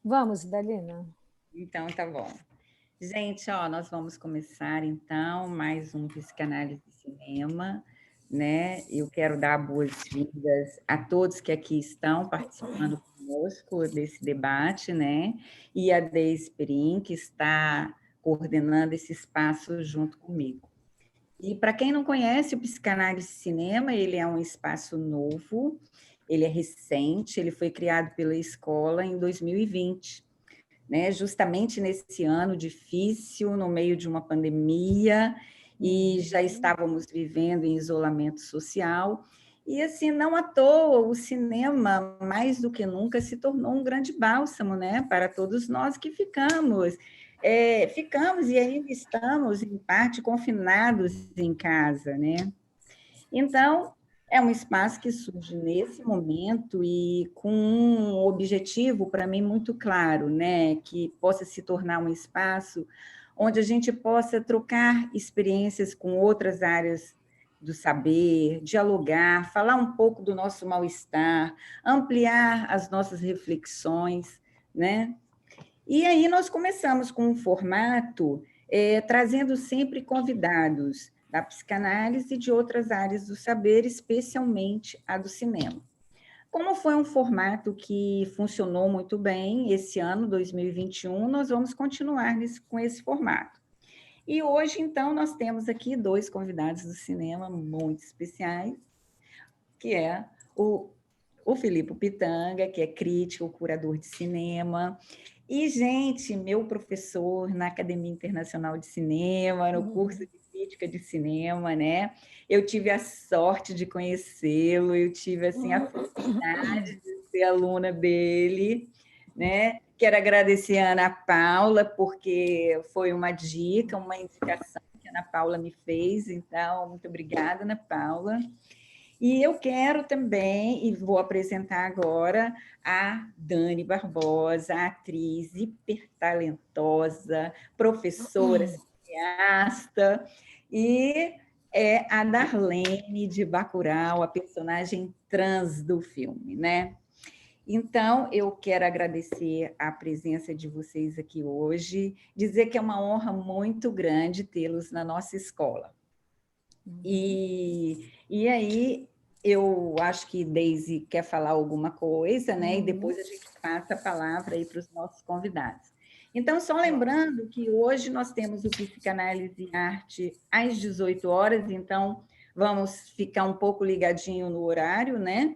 Vamos, Dalina. Então, tá bom. Gente, ó, nós vamos começar, então, mais um Psicanálise de Cinema, né? Eu quero dar boas-vindas a todos que aqui estão participando conosco desse debate, né? E a Deise Perim, que está coordenando esse espaço junto comigo. E para quem não conhece o Psicanálise Cinema, ele é um espaço novo, ele é recente, ele foi criado pela escola em 2020, né? Justamente nesse ano difícil, no meio de uma pandemia, e já estávamos vivendo em isolamento social. E assim, não à toa, o cinema, mais do que nunca, se tornou um grande bálsamo, né? Para todos nós que ficamos e ainda estamos, em parte, confinados em casa, né? Então, é um espaço que surge nesse momento e com um objetivo, para mim, muito claro, né? Que possa se tornar um espaço onde a gente possa trocar experiências com outras áreas do saber, dialogar, falar um pouco do nosso mal-estar, ampliar as nossas reflexões, né? E aí nós começamos com um formato trazendo sempre convidados da psicanálise e de outras áreas do saber, especialmente a do cinema. Como foi um formato que funcionou muito bem esse ano, 2021, nós vamos continuar com esse formato. E hoje, então, nós temos aqui dois convidados do cinema muito especiais, que é o Filipe Pitanga, que é crítico, curador de cinema, e, gente, meu professor na Academia Internacional de Cinema, no curso de crítica de cinema, né? Eu tive a sorte de conhecê-lo, eu tive, assim, a felicidade de ser aluna dele, né? Quero agradecer a Ana Paula, porque foi uma dica, uma indicação que a Ana Paula me fez, então, muito obrigada, Ana Paula. E eu quero também, e vou apresentar agora, a Dani Barbosa, atriz hiper talentosa, professora, cineasta, e é a Darlene de Bacurau, a personagem trans do filme, né? Então, eu quero agradecer a presença de vocês aqui hoje, dizer que é uma honra muito grande tê-los na nossa escola. E aí, eu acho que Deise quer falar alguma coisa, né? E depois a gente passa a palavra aí para os nossos convidados. Então, só lembrando que hoje nós temos o Psicanálise e Arte às 18 horas, então vamos ficar um pouco ligadinho no horário, né?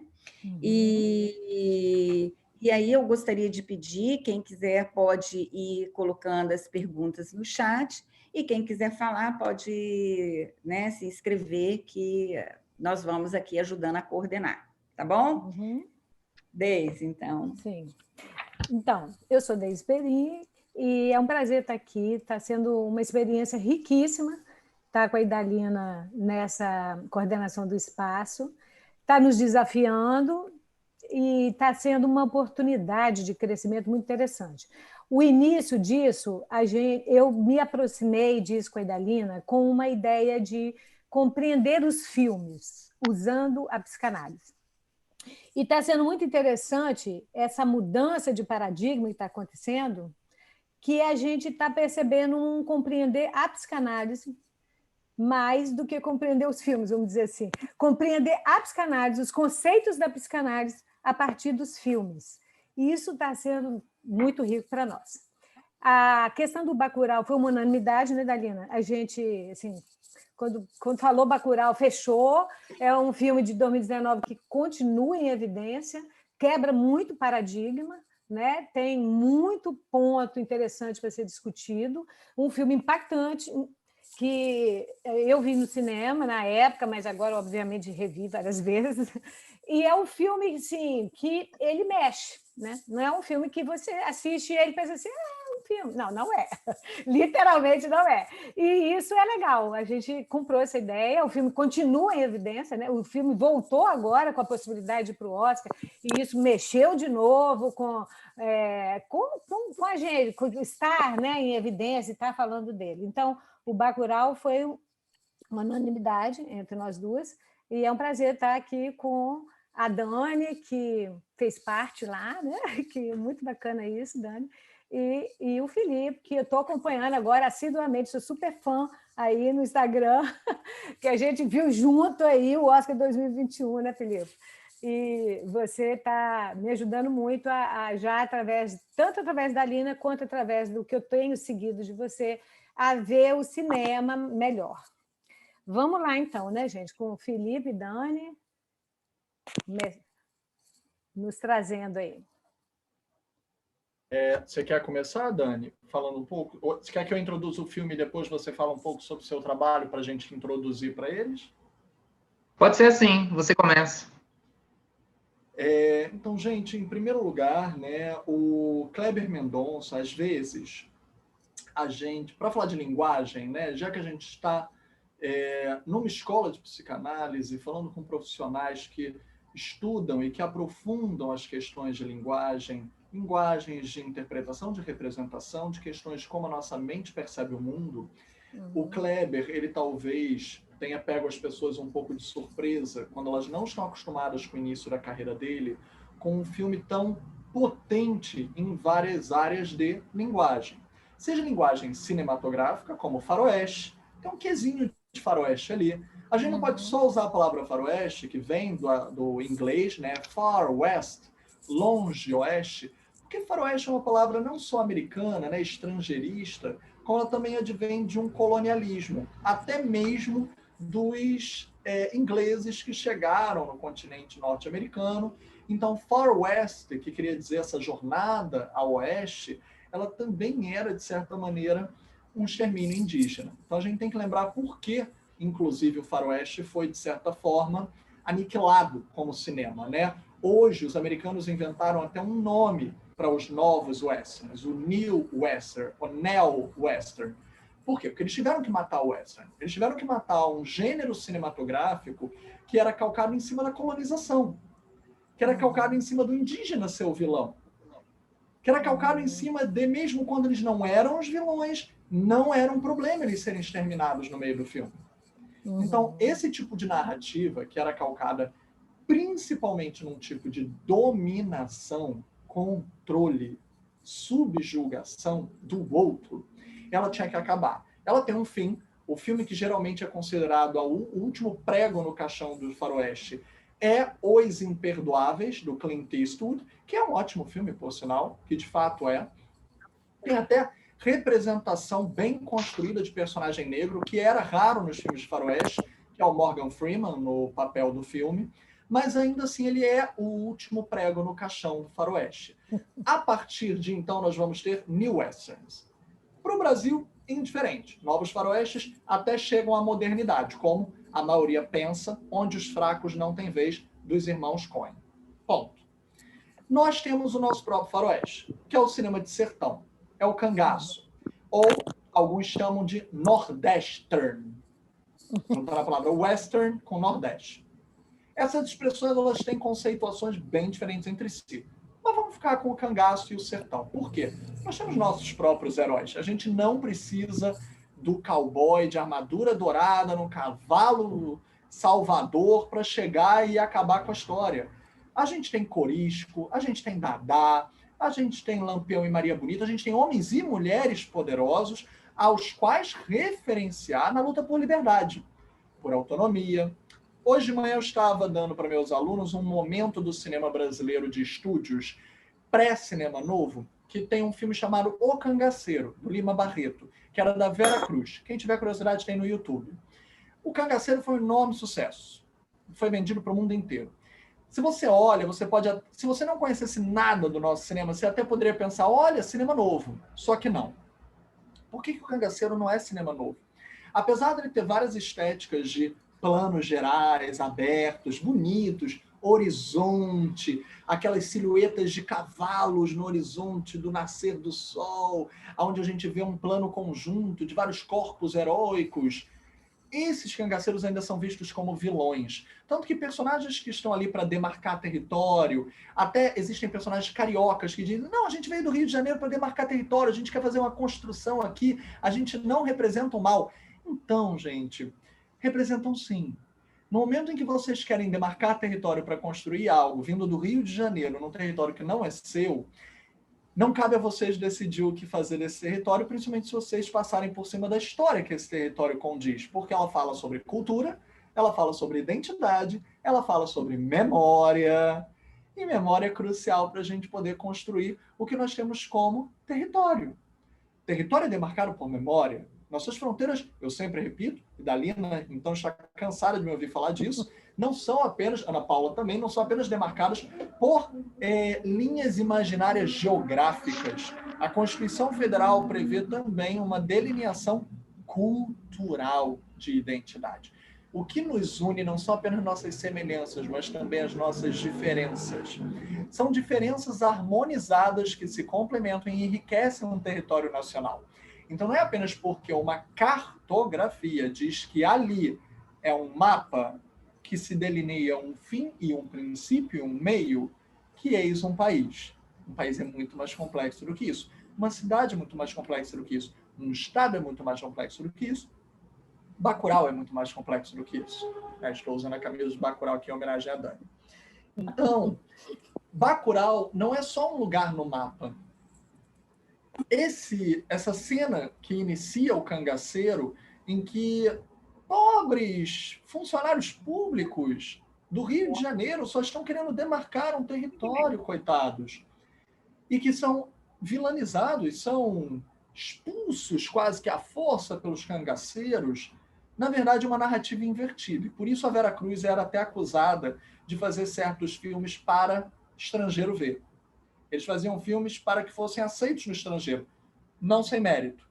E aí eu gostaria de pedir, quem quiser pode ir colocando as perguntas no chat, e quem quiser falar pode, né, se inscrever, que nós vamos aqui ajudando a coordenar, tá bom? Deise, então. Sim. Então, eu sou Deise Perim e é um prazer estar aqui, está sendo uma experiência riquíssima estar com a Idalina nessa coordenação do espaço, está nos desafiando e está sendo uma oportunidade de crescimento muito interessante. O início disso, eu me aproximei disso com a Idalina com uma ideia de compreender os filmes usando a psicanálise. E está sendo muito interessante essa mudança de paradigma que está acontecendo, que a gente está percebendo um compreender a psicanálise mais do que compreender os filmes, vamos dizer assim. Compreender a psicanálise, os conceitos da psicanálise a partir dos filmes. E isso está sendo muito rico para nós. A questão do Bacurau foi uma unanimidade, né, Dalina? A gente, assim, quando falou Bacurau, fechou. É um filme de 2019 que continua em evidência, quebra muito paradigma, né? Tem muito ponto interessante para ser discutido. Um filme impactante, que eu vi no cinema na época, mas agora, obviamente, revi várias vezes. E é um filme, assim, que ele mexe, né? Não é um filme que você assiste e ele pensa assim, um filme. Não, não é. Literalmente não é. E isso é legal. A gente comprou essa ideia, o filme continua em evidência, né? O filme voltou agora com a possibilidade de ir para o Oscar, e isso mexeu de novo com a gente, com estar, né, em evidência e estar falando dele. Então, o Bacurau foi uma unanimidade entre nós duas, e é um prazer estar aqui com a Dani, que fez parte lá, né? Que é muito bacana isso, Dani. E o Felipe, que eu estou acompanhando agora assiduamente, sou super fã aí no Instagram, que a gente viu junto aí o Oscar 2021, né, Felipe? E você está me ajudando muito já tanto através da Lina quanto através do que eu tenho seguido de você, a ver o cinema melhor. Vamos lá, então, né, gente? Com o Felipe e Dani nos trazendo aí. Você quer começar, Dani, falando um pouco? Ou você quer que eu introduza o filme e depois você fala um pouco sobre o seu trabalho para a gente introduzir para eles? Pode ser assim, você começa. Então, gente, em primeiro lugar, né, o Kleber Mendonça, às vezes, para falar de linguagem, né, já que a gente está numa escola de psicanálise, falando com profissionais que estudam e que aprofundam as questões de linguagem, linguagens de interpretação, de representação, de questões de como a nossa mente percebe o mundo, o Kleber, ele talvez tenha pego as pessoas um pouco de surpresa quando elas não estão acostumadas com o início da carreira dele, com um filme tão potente em várias áreas de linguagem. Seja linguagem cinematográfica, como faroeste, tem um quesinho de faroeste ali. A gente não pode só usar a palavra faroeste, que vem do inglês, né? Far West, longe oeste, porque faroeste é uma palavra não só americana, né, estrangeirista, como ela também advém de um colonialismo, até mesmo dos ingleses que chegaram no continente norte-americano. Então, Far West, que queria dizer essa jornada ao oeste, ela também era, de certa maneira, um extermínio indígena. Então, a gente tem que lembrar por que, inclusive, o faroeste foi, de certa forma, aniquilado como cinema, né? Hoje, os americanos inventaram até um nome para os novos westerns, o New Western, o Neo Western. Por quê? Porque eles tiveram que matar o western. Eles tiveram que matar um gênero cinematográfico que era calcado em cima da colonização, que era calcado em cima do indígena ser o vilão, que era calcado em cima de, mesmo quando eles não eram os vilões, não era um problema eles serem exterminados no meio do filme. Então, esse tipo de narrativa, que era calcada principalmente num tipo de dominação, controle, subjugação do outro, ela tinha que acabar. Ela tem um fim. O filme que geralmente é considerado o último prego no caixão do faroeste é Os Imperdoáveis, do Clint Eastwood, que é um ótimo filme, por sinal, que de fato é. Tem até representação bem construída de personagem negro, que era raro nos filmes de faroeste, que é o Morgan Freeman no papel do filme, mas ainda assim ele é o último prego no caixão do faroeste. A partir de então nós vamos ter New Westerns. Para o Brasil, indiferente. Novos faroestes até chegam à modernidade, como a maioria pensa, onde os fracos não têm vez, dos irmãos Coen. Ponto. Nós temos o nosso próprio faroeste, que é o cinema de sertão. É o cangaço. Ou alguns chamam de nordestern. Juntando a palavra western com nordeste. Essas expressões elas têm conceituações bem diferentes entre si. Mas vamos ficar com o cangaço e o sertão. Por quê? Nós temos nossos próprios heróis. A gente não precisa do cowboy de armadura dourada no cavalo salvador para chegar e acabar com a história. A gente tem Corisco, a gente tem Dadá, a gente tem Lampião e Maria Bonita, a gente tem homens e mulheres poderosos aos quais referenciar na luta por liberdade, por autonomia. Hoje de manhã eu estava dando para meus alunos um momento do cinema brasileiro de estúdios pré-cinema novo, que tem um filme chamado O Cangaceiro, do Lima Barreto, que era da Vera Cruz. Quem tiver curiosidade tem no YouTube. O Cangaceiro foi um enorme sucesso. Foi vendido para o mundo inteiro. Se você olha, você pode... Se você não conhecesse nada do nosso cinema, você até poderia pensar, olha, cinema novo. Só que não. Por que o Cangaceiro não é cinema novo? Apesar de ele ter várias estéticas de planos gerais, abertos, bonitos, horizonte, aquelas silhuetas de cavalos no horizonte do nascer do sol, onde a gente vê um plano conjunto de vários corpos heróicos, esses cangaceiros ainda são vistos como vilões. Tanto que personagens que estão ali para demarcar território, até existem personagens cariocas que dizem, não, a gente veio do Rio de Janeiro para demarcar território, a gente quer fazer uma construção aqui, a gente não representa o mal. Então, gente, representam sim. No momento em que vocês querem demarcar território para construir algo vindo do Rio de Janeiro, num território que não é seu, não cabe a vocês decidir o que fazer desse território, principalmente se vocês passarem por cima da história que esse território condiz, porque ela fala sobre cultura, ela fala sobre identidade, ela fala sobre memória, e memória é crucial para a gente poder construir o que nós temos como território. Território é demarcado por memória. Nossas fronteiras, eu sempre repito, e Dalina então está cansada de me ouvir falar disso, não são apenas, Ana Paula também, não são apenas demarcadas por linhas imaginárias geográficas. A Constituição Federal prevê também uma delineação cultural de identidade. O que nos une não são apenas nossas semelhanças, mas também as nossas diferenças. São diferenças harmonizadas que se complementam e enriquecem um território nacional. Então, não é apenas porque uma cartografia diz que ali é um mapa que se delineia um fim e um princípio e um meio, que eis um país. Um país é muito mais complexo do que isso. Uma cidade é muito mais complexa do que isso. Um estado é muito mais complexo do que isso. Bacurau é muito mais complexo do que isso. Estou usando a camisa de Bacurau aqui em homenagem a Dani. Então, Bacurau não é só um lugar no mapa. Essa cena que inicia o Cangaceiro, em que pobres funcionários públicos do Rio de Janeiro só estão querendo demarcar um território, coitados, e que são vilanizados, são expulsos quase que à força pelos cangaceiros, na verdade, uma narrativa invertida. E por isso a Vera Cruz era até acusada de fazer certos filmes para estrangeiro ver. Eles faziam filmes para que fossem aceitos no estrangeiro, não sem mérito.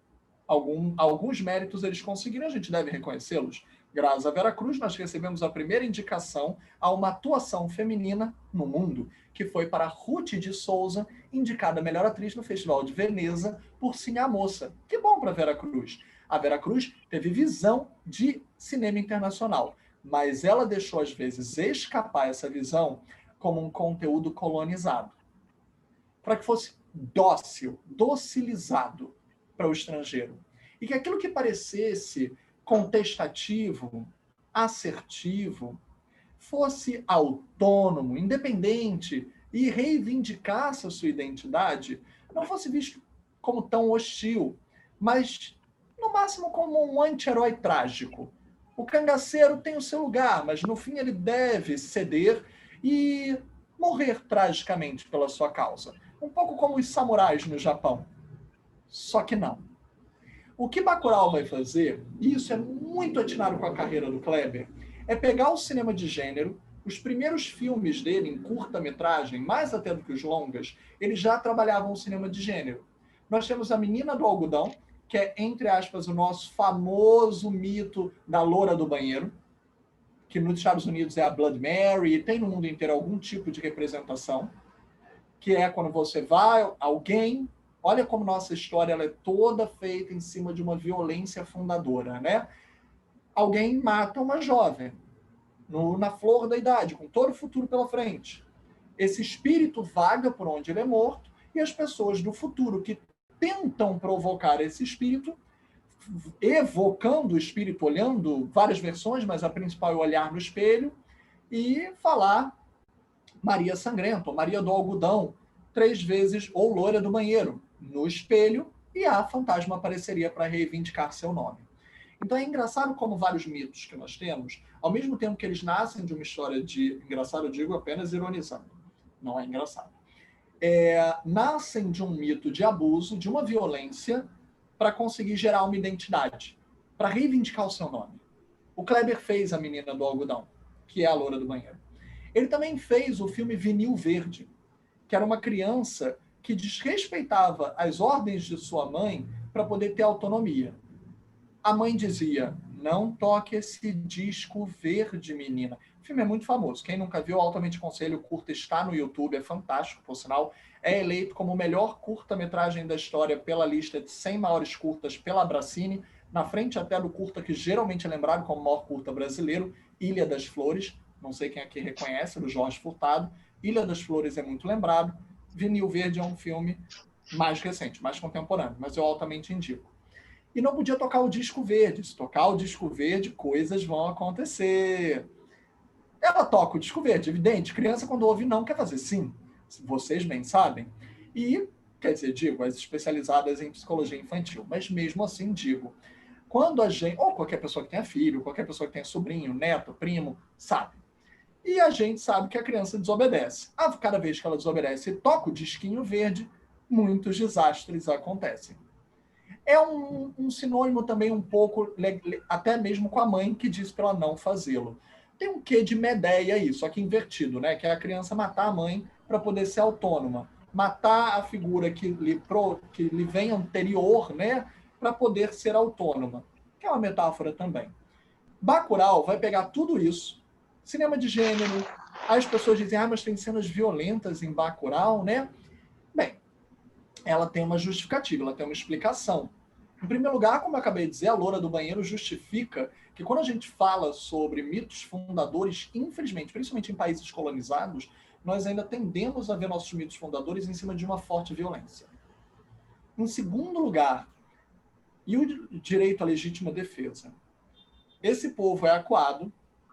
Alguns méritos eles conseguiram, a gente deve reconhecê-los. Graças a Vera Cruz, nós recebemos a primeira indicação a uma atuação feminina no mundo, que foi para Ruth de Souza, indicada melhor atriz no Festival de Veneza por Sim a Moça. Que bom para Vera Cruz. A Vera Cruz teve visão de cinema internacional, mas ela deixou, às vezes, escapar essa visão como um conteúdo colonizado, para que fosse dócil, docilizado para o estrangeiro. E que aquilo que parecesse contestativo, assertivo, fosse autônomo, independente e reivindicasse a sua identidade, não fosse visto como tão hostil, mas no máximo como um anti-herói trágico. O cangaceiro tem o seu lugar, mas no fim ele deve ceder e morrer tragicamente pela sua causa. Um pouco como os samurais no Japão. Só que não. O que Bacurau vai fazer, e isso é muito atinado com a carreira do Kleber, é pegar o cinema de gênero, os primeiros filmes dele em curta-metragem, mais até do que os longas, eles já trabalhavam o cinema de gênero. Nós temos A Menina do Algodão, que é, entre aspas, o nosso famoso mito da loura do banheiro, que nos Estados Unidos é a Blood Mary, e tem no mundo inteiro algum tipo de representação, que é quando você vai, alguém... Olha como nossa história ela é toda feita em cima de uma violência fundadora, né? Alguém mata uma jovem, na flor da idade, com todo o futuro pela frente. Esse espírito vaga por onde ele é morto, e as pessoas do futuro que tentam provocar esse espírito, evocando o espírito, olhando várias versões, mas a principal é olhar no espelho, e falar Maria Sangrenta, ou Maria do Algodão, 3 vezes, ou loira do banheiro, no espelho, e a fantasma apareceria para reivindicar seu nome. Então é engraçado como vários mitos que nós temos, ao mesmo tempo que eles nascem de uma história de... Engraçado, eu digo apenas ironizando. Não é engraçado. Nascem de um mito de abuso, de uma violência, para conseguir gerar uma identidade, para reivindicar o seu nome. O Kleber fez A Menina do Algodão, que é a loura do banheiro. Ele também fez o filme Vinil Verde, que era uma criança que desrespeitava as ordens de sua mãe para poder ter autonomia. A mãe dizia, não toque esse disco verde, menina. O filme é muito famoso. Quem nunca viu, altamente aconselho, o curta está no YouTube, é fantástico, por sinal. É eleito como o melhor curta-metragem da história pela lista de 100 maiores curtas pela Abracine, na frente até do curta que geralmente é lembrado como o maior curta brasileiro, Ilha das Flores. Não sei quem aqui reconhece, do Jorge Furtado. Ilha das Flores é muito lembrado. Vinil Verde é um filme mais recente, mais contemporâneo, mas eu altamente indico. E não podia tocar o disco verde. Se tocar o disco verde, coisas vão acontecer. ela toca o disco verde, evidente. Criança, quando ouve não, quer fazer sim. Vocês bem sabem. E, quer dizer, digo, as especializadas em psicologia infantil. Mas mesmo assim, digo, quando a gente, ou qualquer pessoa que tenha filho, qualquer pessoa que tenha sobrinho, neto, primo, sabe. E a gente sabe que a criança desobedece. Cada vez que ela desobedece e toca o disquinho verde, muitos desastres acontecem. É um sinônimo também um pouco, até mesmo com a mãe que diz para ela não fazê-lo. Tem um quê de Medeia aí, só que invertido, né? Que é a criança matar a mãe para poder ser autônoma. Matar a figura que lhe vem anterior, né? Para poder ser autônoma. Que é uma metáfora também. Bacurau vai pegar tudo isso, cinema de gênero, as pessoas dizem, mas tem cenas violentas em Bacurau, né? Bem, ela tem uma justificativa, ela tem uma explicação. Em primeiro lugar, como eu acabei de dizer, a loura do banheiro justifica que quando a gente fala sobre mitos fundadores, infelizmente, principalmente em países colonizados, nós ainda tendemos a ver nossos mitos fundadores em cima de uma forte violência. Em segundo lugar, e o direito à legítima defesa. Esse povo é acuado,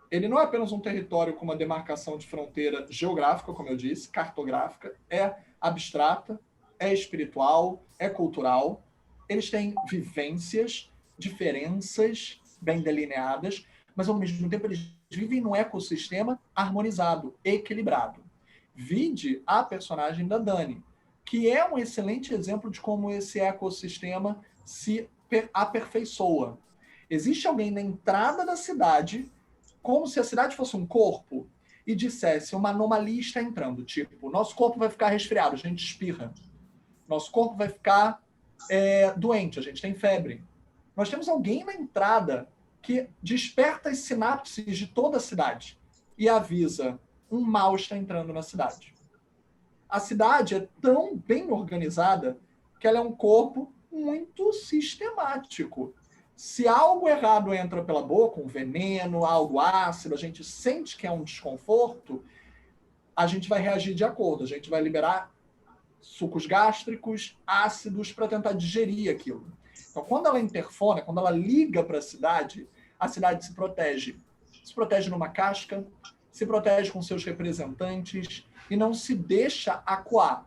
ele não é apenas um território com uma demarcação de fronteira geográfica, como eu disse, cartográfica, é abstrata, é espiritual, é cultural. Eles têm vivências, diferenças bem delineadas, mas ao mesmo tempo eles vivem num ecossistema harmonizado, equilibrado. Vide a personagem da Dani, que é um excelente exemplo de como esse ecossistema se aperfeiçoa. Existe alguém na entrada da cidade, como se a cidade fosse um corpo, e dissesse, uma anomalia está entrando, tipo, nosso corpo vai ficar resfriado, a gente espirra. Nosso corpo vai ficar doente, a gente tem febre. Nós temos alguém na entrada que desperta as sinapses de toda a cidade e avisa, um mal está entrando na cidade. A cidade é tão bem organizada que ela é um corpo muito sistemático. Se algo errado entra pela boca, um veneno, algo ácido, a gente sente que é um desconforto, a gente vai reagir de acordo, a gente vai liberar sucos gástricos, ácidos, para tentar digerir aquilo. Então, quando ela interfona, quando ela liga para a cidade se protege. Se protege numa casca, se protege com seus representantes e não se deixa acuar.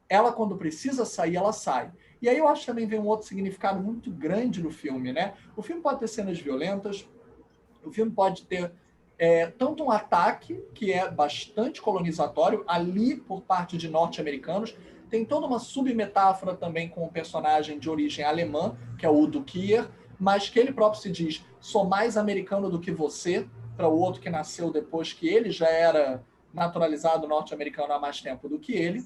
Ela, quando precisa sair, ela sai. E aí eu acho que também vem um outro significado muito grande no filme, né? O filme pode ter cenas violentas, o filme pode ter tanto um ataque, que é bastante colonizatório, ali por parte de norte-americanos, tem toda uma submetáfora também com o personagem de origem alemã, que é o Udo Kier, mas que ele próprio se diz, sou mais americano do que você, para o outro que nasceu depois que ele já era naturalizado norte-americano há mais tempo do que ele.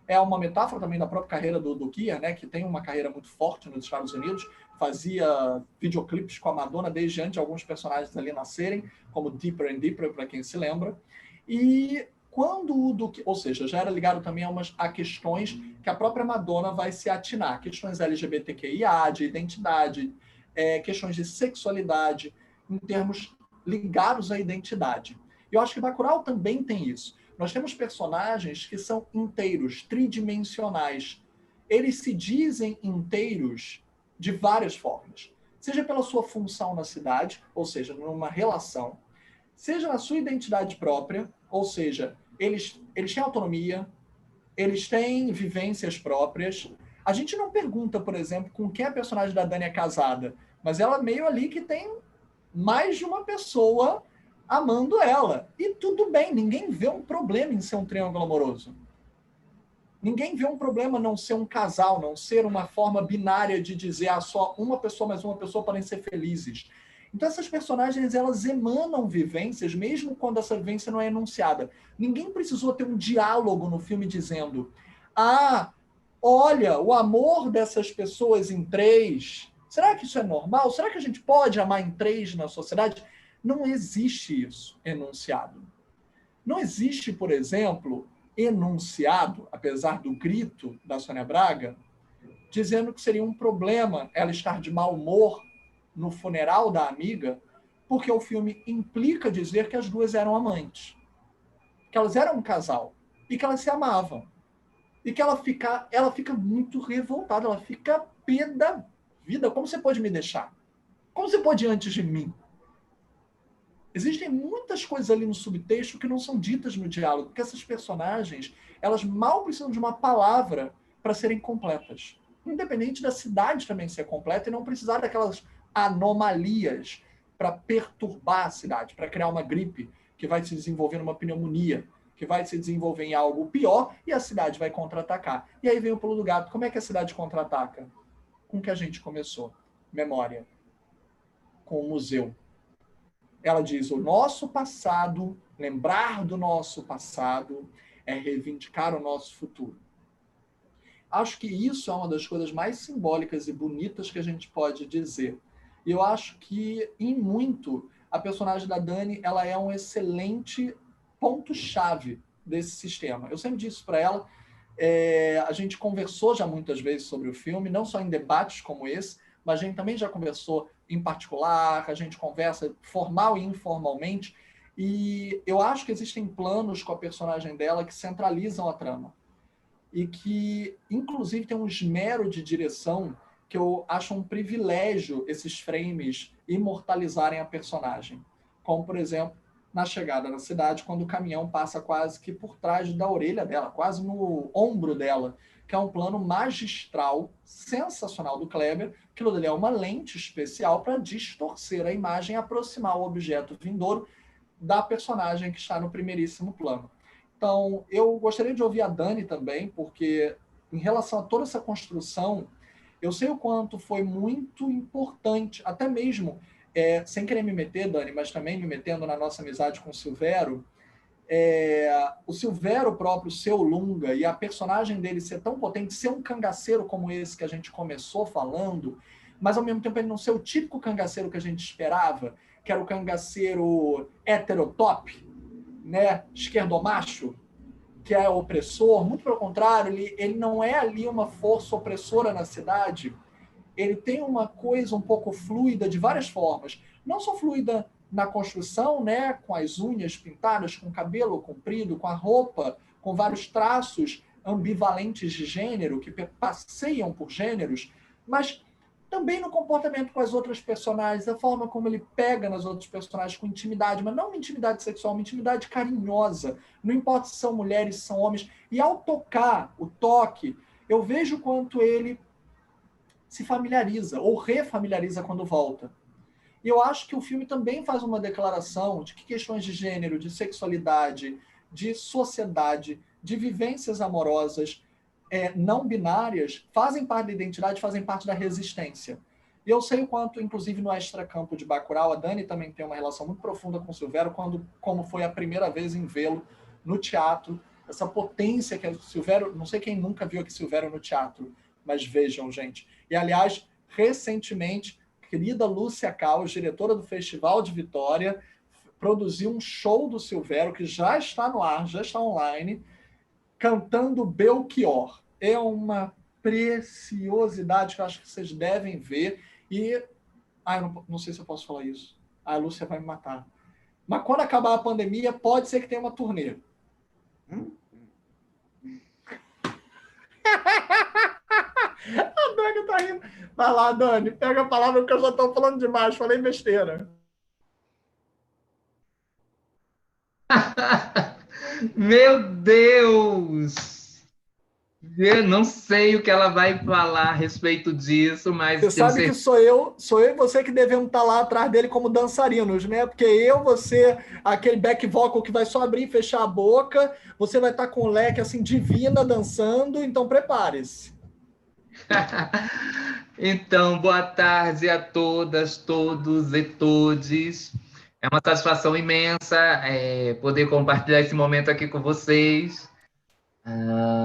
É uma metáfora também da própria carreira do Kier, né, que tem uma carreira muito forte nos Estados Unidos, fazia videoclipes com a Madonna desde antes de alguns personagens ali nascerem, como Deeper and Deeper, para quem se lembra. E quando ou seja, já era ligado também a questões que a própria Madonna vai se atinar, questões LGBTQIA, de identidade, questões de sexualidade, em termos ligados à identidade. E eu acho que Bacurau também tem isso. Nós temos personagens que são inteiros, tridimensionais. Eles se dizem inteiros de várias formas. Seja pela sua função na cidade, ou seja, numa relação, seja na sua identidade própria, ou seja, eles têm autonomia, eles têm vivências próprias. A gente não pergunta, por exemplo, com quem a personagem da Dani é casada, mas ela meio ali que tem mais de uma pessoa amando ela. E tudo bem, ninguém vê um problema em ser um triângulo amoroso. Ninguém vê um problema não ser um casal, não ser uma forma binária de dizer só uma pessoa mais uma pessoa podem ser felizes. Então essas personagens, elas emanam vivências, mesmo quando essa vivência não é enunciada. Ninguém precisou ter um diálogo no filme dizendo olha, o amor dessas pessoas em três, será que isso é normal? Será que a gente pode amar em três na sociedade? Não existe isso enunciado. Não existe, por exemplo, enunciado, apesar do grito da Sônia Braga, dizendo que seria um problema ela estar de mau humor no funeral da amiga, porque o filme implica dizer que as duas eram amantes, que elas eram um casal e que elas se amavam. E que ela fica muito revoltada, ela fica pé da vida. Como você pode me deixar? Como você pode ir antes de mim? Existem muitas coisas ali no subtexto que não são ditas no diálogo, porque essas personagens, elas mal precisam de uma palavra para serem completas. Independente da cidade também ser completa e não precisar daquelas anomalias para perturbar a cidade, para criar uma gripe que vai se desenvolver numa pneumonia, que vai se desenvolver em algo pior e a cidade vai contra-atacar. E aí vem o pulo do gato. Como é que a cidade contra-ataca? Com o que a gente começou. Memória. Com o museu. Ela diz, o nosso passado, lembrar do nosso passado, é reivindicar o nosso futuro. Acho que isso é uma das coisas mais simbólicas e bonitas que a gente pode dizer. E eu acho que, em muito, a personagem da Dani, ela é um excelente ponto-chave desse sistema. Eu sempre disse para ela, a gente conversou já muitas vezes sobre o filme, não só em debates como esse, mas a gente também já conversou em particular, a gente conversa formal e informalmente, e eu acho que existem planos com a personagem dela que centralizam a trama. E que, inclusive, tem um esmero de direção que eu acho um privilégio esses frames imortalizarem a personagem. Como, por exemplo, na chegada na cidade, quando o caminhão passa quase que por trás da orelha dela, quase no ombro dela, que é um plano magistral, sensacional do Kleber. Aquilo dali é uma lente especial para distorcer a imagem e aproximar o objeto vindouro da personagem que está no primeiríssimo plano. Então, eu gostaria de ouvir a Dani também, porque em relação a toda essa construção, eu sei o quanto foi muito importante, até mesmo, sem querer me meter, Dani, mas também me metendo na nossa amizade com o Silvério, o Silvério próprio, seu Lunga, e a personagem dele ser tão potente, ser um cangaceiro como esse que a gente começou falando, mas ao mesmo tempo ele não ser o típico cangaceiro que a gente esperava, que era o cangaceiro heterotop, né, esquerdomacho, que é opressor. Muito pelo contrário, ele não é ali uma força opressora na cidade, ele tem uma coisa um pouco fluida de várias formas, não só fluida na construção, né, com as unhas pintadas, com o cabelo comprido, com a roupa, com vários traços ambivalentes de gênero, que passeiam por gêneros, mas também no comportamento com as outras personagens, a forma como ele pega nas outras personagens com intimidade, mas não uma intimidade sexual, uma intimidade carinhosa, não importa se são mulheres, se são homens, e ao tocar, o toque, eu vejo o quanto ele se familiariza, ou refamiliariza quando volta. E eu acho que o filme também faz uma declaração de que questões de gênero, de sexualidade, de sociedade, de vivências amorosas não binárias fazem parte da identidade, fazem parte da resistência. E eu sei o quanto, inclusive no extracampo de Bacurau, a Dani também tem uma relação muito profunda com o Silvério, como foi a primeira vez em vê-lo no teatro, essa potência que é o Silvério, não sei quem nunca viu aqui Silvério no teatro, mas vejam, gente. E, aliás, recentemente, querida Lúcia Caos, diretora do Festival de Vitória, produziu um show do Silvério, que já está no ar, já está online, cantando Belchior. É uma preciosidade que eu acho que vocês devem ver. E... eu não sei se eu posso falar isso. A Lúcia vai me matar. Mas quando acabar a pandemia, pode ser que tenha uma turnê. A Dani tá rindo. Vai lá, Dani, pega a palavra porque eu já estou falando demais, falei besteira. Meu Deus! Eu não sei o que ela vai falar a respeito disso, mas... Você sabe que sou eu e você que devemos estar lá atrás dele como dançarinos, né? Porque você, aquele back vocal que vai só abrir e fechar a boca, você vai estar com o leque assim, divina, dançando, então prepare-se. Então, boa tarde a todas, todos e todes. É uma satisfação imensa poder compartilhar esse momento aqui com vocês.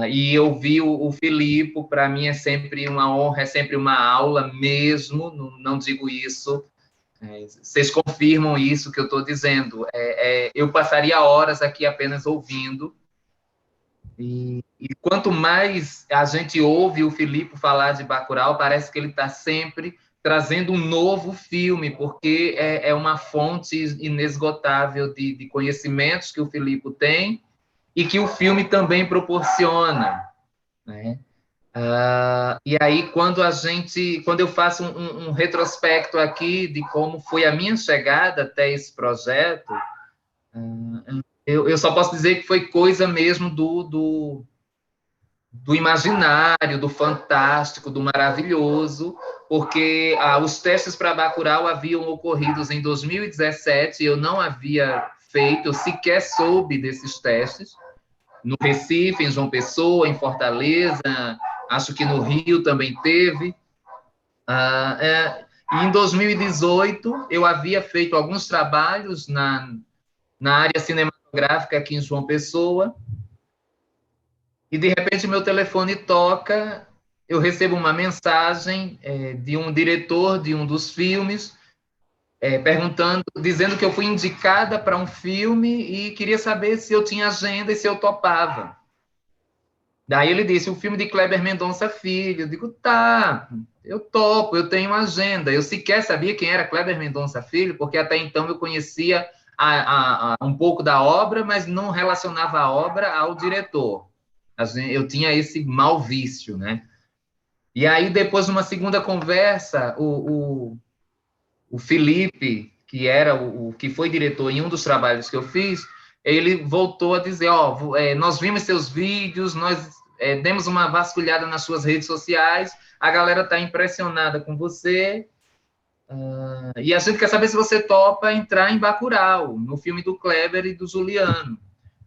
E ouvir o Filipe, para mim, é sempre uma honra, é sempre uma aula mesmo, não digo isso. Vocês confirmam isso que eu estou dizendo. Eu passaria horas aqui apenas ouvindo. E quanto mais a gente ouve o Filipe falar de Bacurau, parece que ele está sempre trazendo um novo filme, porque é uma fonte inesgotável de conhecimentos que o Filipe tem e que o filme também proporciona, né? E aí, quando eu faço um retrospecto aqui de como foi a minha chegada até esse projeto, eu só posso dizer que foi coisa mesmo do imaginário, do fantástico, do maravilhoso, porque os testes para Bacurau haviam ocorrido em 2017, eu não havia feito, eu sequer soube desses testes, no Recife, em João Pessoa, em Fortaleza, acho que no Rio também teve. E em 2018, eu havia feito alguns trabalhos na área cinematográfica aqui em João Pessoa, e de repente meu telefone toca, eu recebo uma mensagem de um diretor de um dos filmes, dizendo que eu fui indicada para um filme e queria saber se eu tinha agenda e se eu topava. Daí ele disse, o filme de Kleber Mendonça Filho. Eu digo, tá, eu topo, eu tenho agenda. Eu sequer sabia quem era Kleber Mendonça Filho, porque até então eu conhecia um pouco da obra, mas não relacionava a obra ao diretor. Eu tinha esse mau vício, né? E aí, depois de uma segunda conversa, o Felipe, que foi diretor em um dos trabalhos que eu fiz, ele voltou a dizer, nós vimos seus vídeos, nós demos uma vasculhada nas suas redes sociais, a galera está impressionada com você, e a gente quer saber se você topa entrar em Bacurau, no filme do Kleber e do Juliano.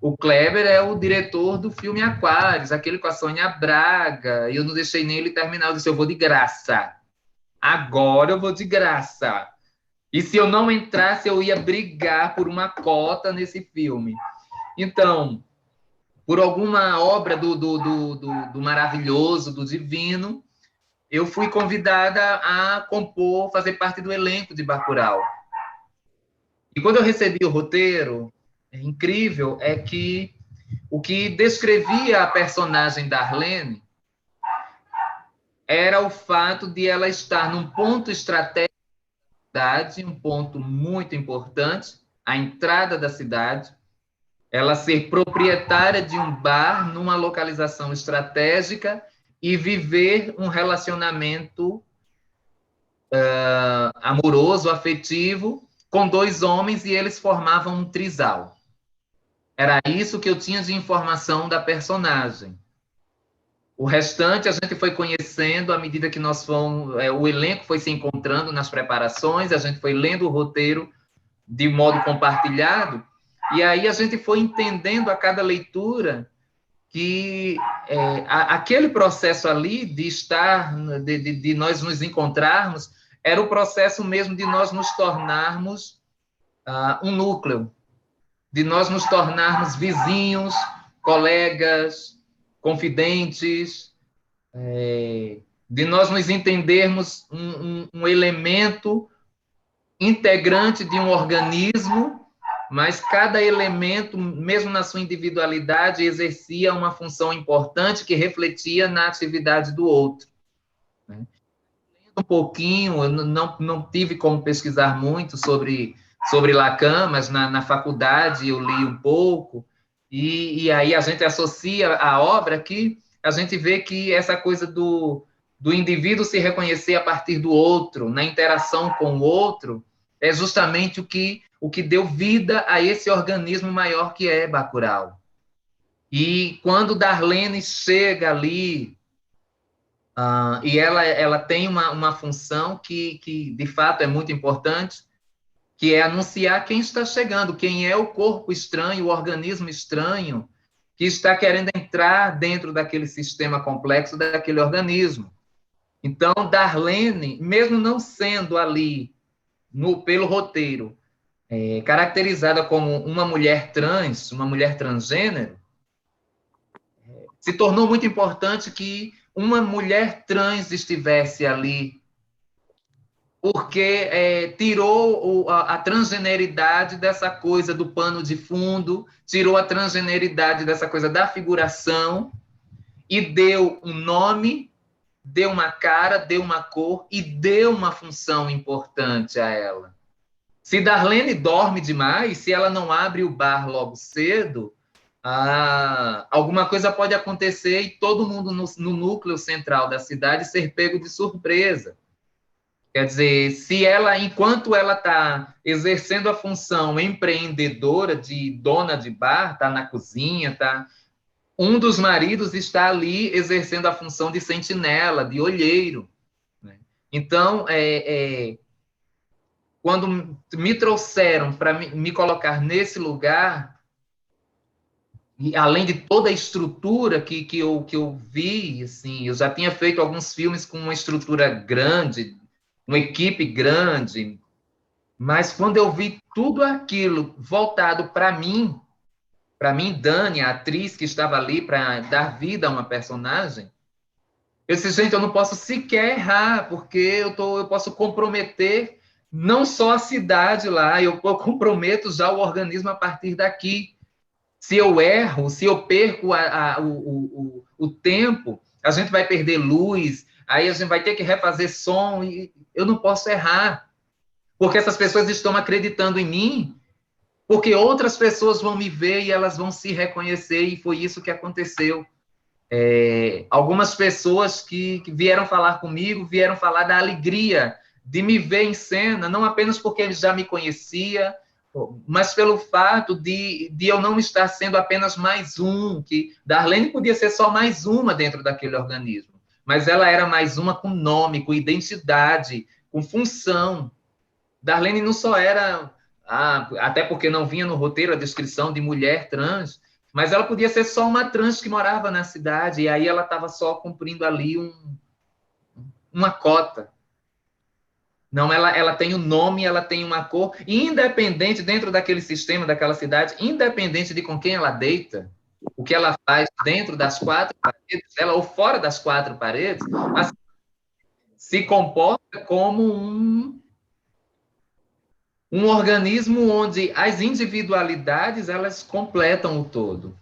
O Kleber é o diretor do filme Aquários, aquele com a Sônia Braga, e eu não deixei nem ele terminar, eu disse, eu vou de graça. Agora eu vou de graça. E se eu não entrasse, eu ia brigar por uma cota nesse filme. Então, por alguma obra do maravilhoso, do divino, eu fui convidada a compor, fazer parte do elenco de Bacurau. E quando eu recebi o roteiro, incrível é que o que descrevia a personagem Darlene era o fato de ela estar num ponto estratégico da cidade, um ponto muito importante, a entrada da cidade, ela ser proprietária de um bar numa localização estratégica e viver um relacionamento amoroso, afetivo, com dois homens, e eles formavam um trisal. Era isso que eu tinha de informação da personagem. O restante a gente foi conhecendo à medida que nós fomos... o elenco foi se encontrando nas preparações, a gente foi lendo o roteiro de modo compartilhado, e aí a gente foi entendendo a cada leitura que aquele processo ali de estar, de nós nos encontrarmos, era o processo mesmo de nós nos tornarmos um núcleo, de nós nos tornarmos vizinhos, colegas, confidentes, de nós nos entendermos um elemento integrante de um organismo, mas cada elemento, mesmo na sua individualidade, exercia uma função importante que refletia na atividade do outro. Um pouquinho, eu não tive como pesquisar muito sobre Lacan, mas na faculdade eu li um pouco, e aí a gente associa a obra que a gente vê que essa coisa do indivíduo se reconhecer a partir do outro, na interação com o outro, é justamente o que deu vida a esse organismo maior que é Bacurau. E quando Darlene chega ali, e ela tem uma função que, de fato, é muito importante, que é anunciar quem está chegando, quem é o corpo estranho, o organismo estranho, que está querendo entrar dentro daquele sistema complexo daquele organismo. Então, Darlene, mesmo não sendo ali, pelo roteiro, caracterizada como uma mulher trans, uma mulher transgênero, se tornou muito importante que uma mulher trans estivesse ali, porque tirou a transgeneridade dessa coisa do pano de fundo, tirou a transgeneridade dessa coisa da figuração e deu um nome, deu uma cara, deu uma cor e deu uma função importante a ela. Se Darlene dorme demais, se ela não abre o bar logo cedo, alguma coisa pode acontecer e todo mundo no núcleo central da cidade ser pego de surpresa. Quer dizer, se ela, enquanto ela está exercendo a função empreendedora de dona de bar, está na cozinha, um dos maridos está ali exercendo a função de sentinela, de olheiro, né? Então, quando me trouxeram para me colocar nesse lugar, e além de toda a estrutura que eu vi, assim, eu já tinha feito alguns filmes com uma estrutura grande, uma equipe grande, mas quando eu vi tudo aquilo voltado para mim, Dani, a atriz que estava ali para dar vida a uma personagem, eu disse, gente, eu não posso sequer errar, porque eu posso comprometer não só a cidade lá, eu comprometo já o organismo a partir daqui. Se eu erro, se eu perco o tempo, a gente vai perder luz, aí a gente vai ter que refazer som, e eu não posso errar, porque essas pessoas estão acreditando em mim, porque outras pessoas vão me ver e elas vão se reconhecer, e foi isso que aconteceu. Algumas pessoas que vieram falar comigo, vieram falar da alegria de me ver em cena, não apenas porque ele já me conhecia, mas pelo fato de eu não estar sendo apenas mais um, que Darlene podia ser só mais uma dentro daquele organismo, mas ela era mais uma com nome, com identidade, com função. Darlene não só era, até porque não vinha no roteiro a descrição de mulher trans, mas ela podia ser só uma trans que morava na cidade, e aí ela estava só cumprindo ali uma cota. Não, ela tem um nome, ela tem uma cor, independente, dentro daquele sistema, daquela cidade, independente de com quem ela deita, o que ela faz dentro das quatro paredes, ela ou fora das quatro paredes, se comporta como um organismo onde as individualidades, elas completam o todo.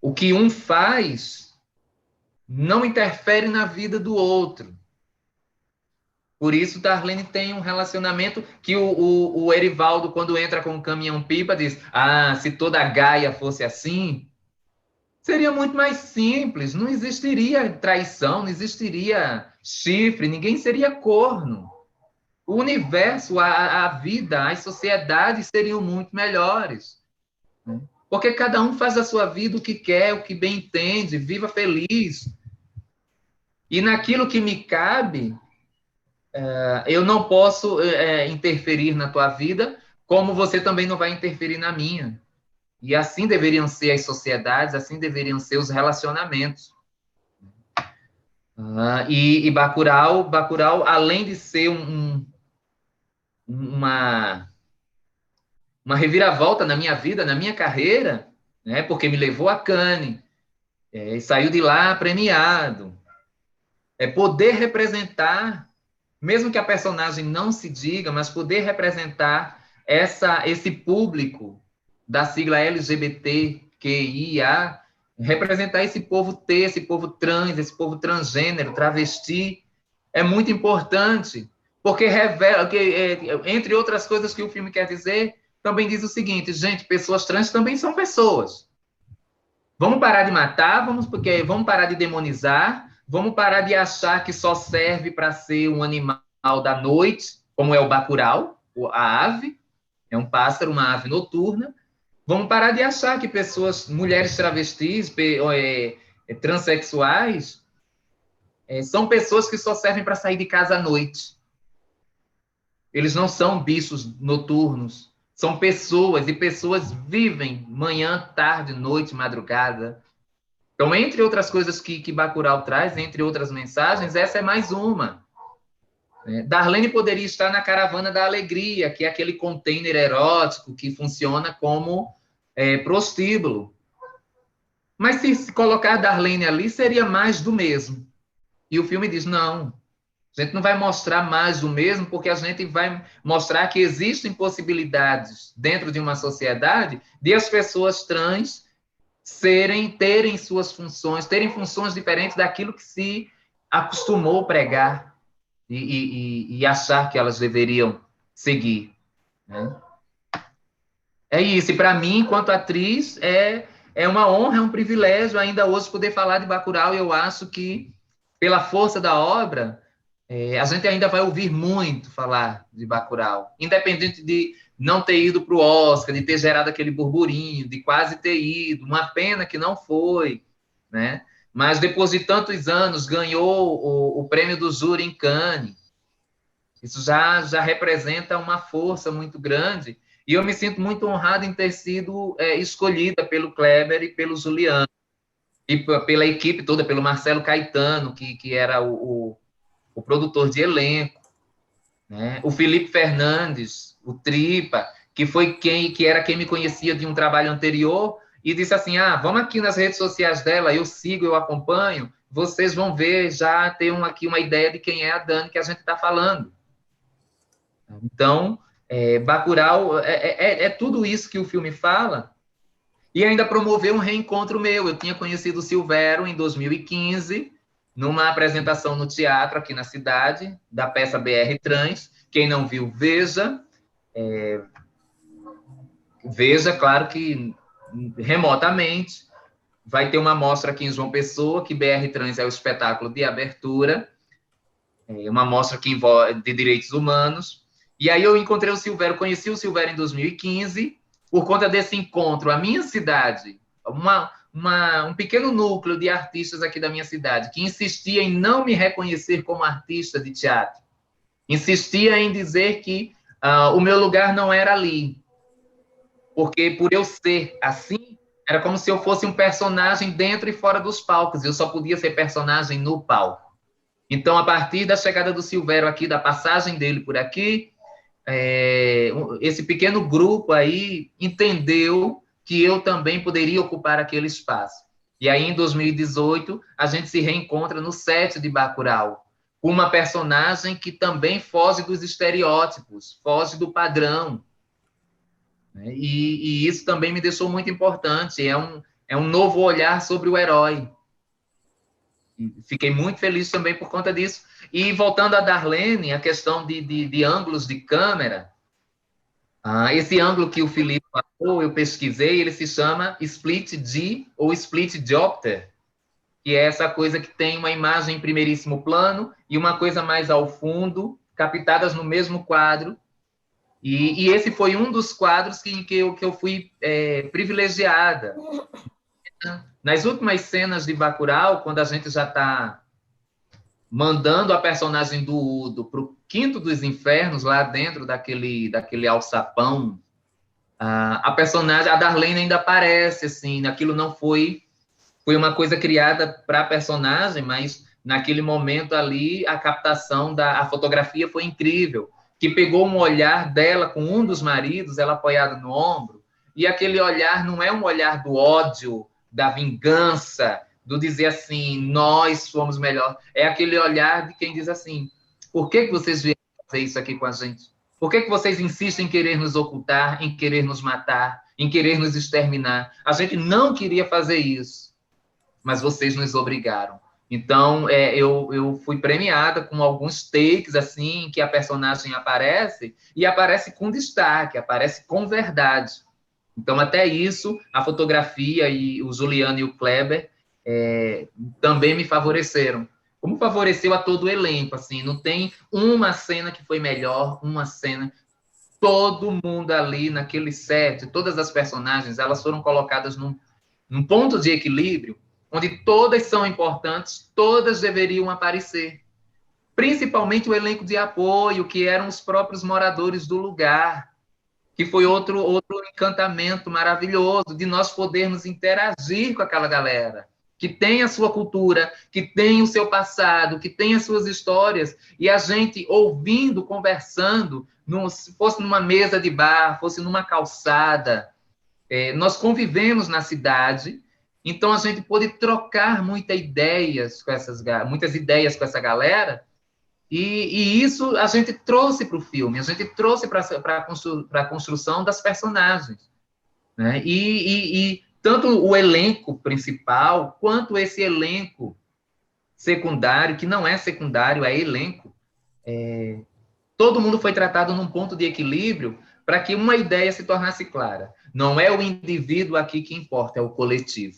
O que um faz não interfere na vida do outro. Por isso, Darlene tem um relacionamento que o Erivaldo, quando entra com o caminhão-pipa, diz, se toda a Gaia fosse assim, seria muito mais simples, não existiria traição, não existiria chifre, ninguém seria corno. O universo, a vida, as sociedades seriam muito melhores, né? Porque cada um faz a sua vida o que quer, o que bem entende, viva feliz. E naquilo que me cabe, eu não posso interferir na tua vida, como você também não vai interferir na minha. E assim deveriam ser as sociedades, assim deveriam ser os relacionamentos. E Bacurau, além de ser uma reviravolta na minha vida, na minha carreira, né, porque me levou a Cannes, e saiu de lá premiado. Poder representar, mesmo que a personagem não se diga, mas poder representar esse público da sigla LGBTQIA, representar esse povo T, esse povo trans, esse povo transgênero, travesti, é muito importante, porque revela, entre outras coisas que o filme quer dizer, também diz o seguinte, gente, pessoas trans também são pessoas. Vamos parar de matar, vamos parar de demonizar, vamos parar de achar que só serve para ser um animal da noite, como é o bacurau, a ave, é um pássaro, uma ave noturna. Vamos parar de achar que mulheres travestis, transexuais, são pessoas que só servem para sair de casa à noite. Eles não são bichos noturnos, são pessoas, e pessoas vivem manhã, tarde, noite, madrugada. Então, entre outras coisas que Bacurau traz, entre outras mensagens, essa é mais uma. Darlene poderia estar na Caravana da Alegria, que é aquele container erótico que funciona como prostíbulo. Mas se colocar Darlene ali, seria mais do mesmo. E o filme diz, não, a gente não vai mostrar mais do mesmo, porque a gente vai mostrar que existem possibilidades dentro de uma sociedade de as pessoas trans terem suas funções, terem funções diferentes daquilo que se acostumou a pregar e achar que elas deveriam seguir, né? É isso, e para mim, enquanto atriz, é uma honra, é um privilégio ainda hoje poder falar de Bacurau, e eu acho que, pela força da obra, a gente ainda vai ouvir muito falar de Bacurau, independente de não ter ido para o Oscar, de ter gerado aquele burburinho, de quase ter ido, uma pena que não foi, né? Mas depois de tantos anos, ganhou o prêmio do júri em Cannes. Isso já representa uma força muito grande, e eu me sinto muito honrado em ter sido escolhida pelo Kleber e pelo Juliano, e pela equipe toda, pelo Marcelo Caetano, que era o produtor de elenco, né? O Felipe Fernandes, o Tripa, que era quem me conhecia de um trabalho anterior, e disse assim, vamos aqui nas redes sociais dela, eu sigo, eu acompanho, vocês vão ver, já ter aqui uma ideia de quem é a Dani que a gente está falando. Então, Bacurau é tudo isso que o filme fala, e ainda promoveu um reencontro meu. Eu tinha conhecido o Silvério em 2015, numa apresentação no teatro aqui na cidade, da peça BR Trans. Quem não viu, veja. Veja, claro que remotamente. Vai ter uma mostra aqui em João Pessoa, que BR Trans é o espetáculo de abertura, uma mostra que envolve de direitos humanos. E aí eu encontrei o Silvério, conheci o Silvério em 2015, por conta desse encontro. A minha cidade, um pequeno núcleo de artistas aqui da minha cidade, que insistia em não me reconhecer como artista de teatro, insistia em dizer que o meu lugar não era ali, porque por eu ser assim, era como se eu fosse um personagem dentro e fora dos palcos, eu só podia ser personagem no palco. Então, a partir da chegada do Silvério aqui, da passagem dele por aqui, esse pequeno grupo aí entendeu que eu também poderia ocupar aquele espaço. E aí, em 2018, a gente se reencontra no set de Bacurau, com uma personagem que também foge dos estereótipos, foge do padrão. E isso também me deixou muito importante. É um novo olhar sobre o herói. Fiquei muito feliz também por conta disso. E voltando a Darlene, a questão de ângulos de câmera, esse ângulo que o Felipe falou, eu pesquisei, ele se chama split D ou split diopter, que é essa coisa que tem uma imagem em primeiríssimo plano e uma coisa mais ao fundo, captadas no mesmo quadro. E esse foi um dos quadros que eu fui privilegiada. Nas últimas cenas de Bacurau, quando a gente já está mandando a personagem do Udo para o quinto dos infernos, lá dentro daquele alçapão, a personagem, a Darlene ainda aparece, assim, aquilo não foi uma coisa criada para a personagem, mas naquele momento ali, a captação a fotografia foi incrível, que pegou um olhar dela com um dos maridos, ela apoiada no ombro, e aquele olhar não é um olhar do ódio, da vingança, do dizer assim, nós somos melhor. É aquele olhar de quem diz assim, por que vocês vieram fazer isso aqui com a gente? Por que vocês insistem em querer nos ocultar, em querer nos matar, em querer nos exterminar? A gente não queria fazer isso, mas vocês nos obrigaram. Então, eu fui premiada com alguns takes, assim, que a personagem aparece, e aparece com destaque, aparece com verdade. Então, até isso, a fotografia e o Juliano e o Kleber também me favoreceram. Como favoreceu a todo o elenco, assim, não tem uma cena que foi melhor, uma cena... Todo mundo ali naquele set, todas as personagens, elas foram colocadas num ponto de equilíbrio, onde todas são importantes, todas deveriam aparecer. Principalmente o elenco de apoio, que eram os próprios moradores do lugar, que foi outro encantamento maravilhoso de nós podermos interagir com aquela galera, que tem a sua cultura, que tem o seu passado, que tem as suas histórias, e a gente ouvindo, conversando, se fosse numa mesa de bar, fosse numa calçada, nós convivemos na cidade, então a gente pôde trocar muitas ideias com essa galera, e isso a gente trouxe para o filme, a gente trouxe para a construção das personagens, né? E tanto o elenco principal, quanto esse elenco secundário, que não é secundário, é elenco, todo mundo foi tratado num ponto de equilíbrio para que uma ideia se tornasse clara. Não é o indivíduo aqui que importa, é o coletivo.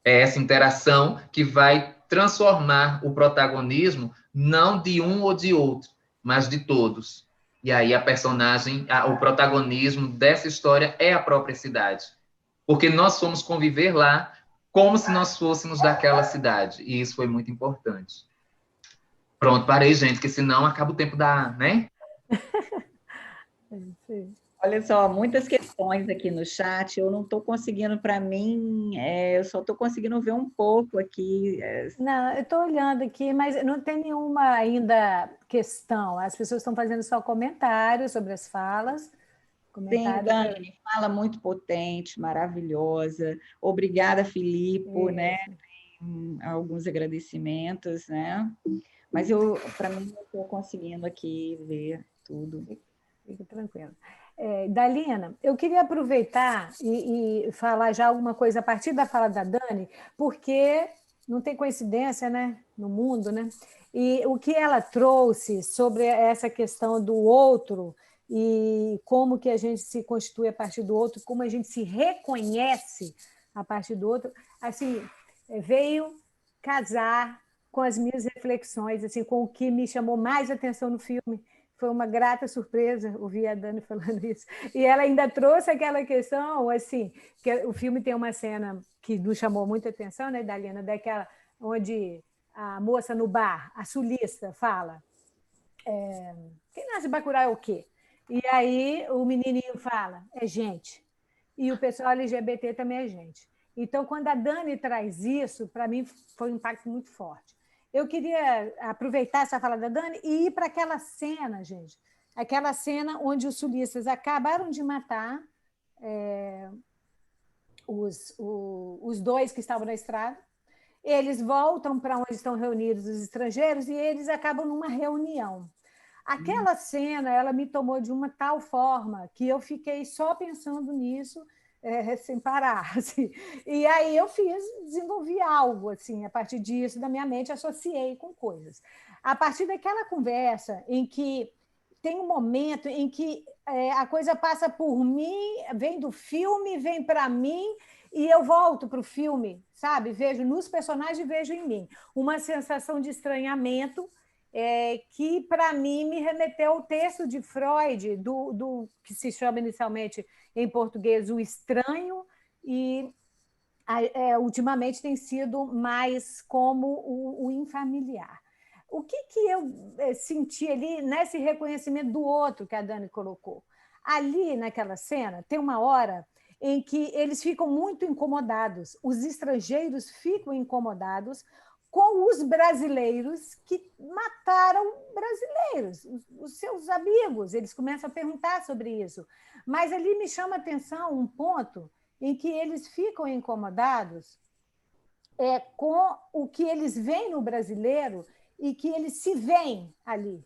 É essa interação que vai transformar o protagonismo não de um ou de outro, mas de todos. E aí a personagem, o protagonismo dessa história é a própria cidade. Porque nós fomos conviver lá como se nós fôssemos daquela cidade. E isso foi muito importante. Pronto, parei, gente, porque senão acaba o tempo da, né? Sim. Olha só, muitas questões aqui no chat, eu não estou conseguindo, para mim, eu só estou conseguindo ver um pouco aqui. Não, eu estou olhando aqui, mas não tem nenhuma ainda questão. As pessoas estão fazendo só comentários sobre as falas. Sim, Comentário. Dani, fala muito potente, maravilhosa. Obrigada, Filipe, né? Alguns agradecimentos, né? Mas para mim, não estou conseguindo aqui ver tudo. Fique tranquila. Dalina, eu queria aproveitar e falar já alguma coisa a partir da fala da Dani, porque não tem coincidência, né, no mundo, né? E o que ela trouxe sobre essa questão do outro e como que a gente se constitui a partir do outro, como a gente se reconhece a partir do outro, assim, veio casar com as minhas reflexões, assim, com o que me chamou mais atenção no filme. Foi uma grata surpresa ouvir a Dani falando isso. E ela ainda trouxe aquela questão, assim, que o filme tem uma cena que nos chamou muita atenção, né, Dalina, daquela onde a moça no bar, a sulista, fala: quem nasce Bacurau é o quê? E aí o menininho fala: é gente. E o pessoal LGBT também é gente. Então, quando a Dani traz isso, para mim foi um impacto muito forte. Eu queria aproveitar essa fala da Dani e ir para aquela cena, gente. Aquela cena onde os sulistas acabaram de matar os dois que estavam na estrada. Eles voltam para onde estão reunidos os estrangeiros e eles acabam numa reunião. Aquela cena, ela me tomou de uma tal forma que eu fiquei só pensando nisso, sem parar. Assim. E aí eu desenvolvi algo, assim, a partir disso, da minha mente, associei com coisas. A partir daquela conversa em que tem um momento em que a coisa passa por mim, vem do filme, vem para mim, e eu volto para o filme, sabe? Vejo nos personagens e vejo em mim uma sensação de estranhamento, que, para mim, me remeteu ao texto de Freud, do que se chama inicialmente em português O Estranho, e ultimamente tem sido mais como o infamiliar. O que eu senti ali nesse reconhecimento do outro que a Dani colocou? Ali, naquela cena, tem uma hora em que eles ficam muito incomodados, os estrangeiros ficam incomodados com os brasileiros que mataram brasileiros, os seus amigos. Eles começam a perguntar sobre isso. Mas ali me chama a atenção um ponto em que eles ficam incomodados com o que eles veem no brasileiro e que eles se veem ali.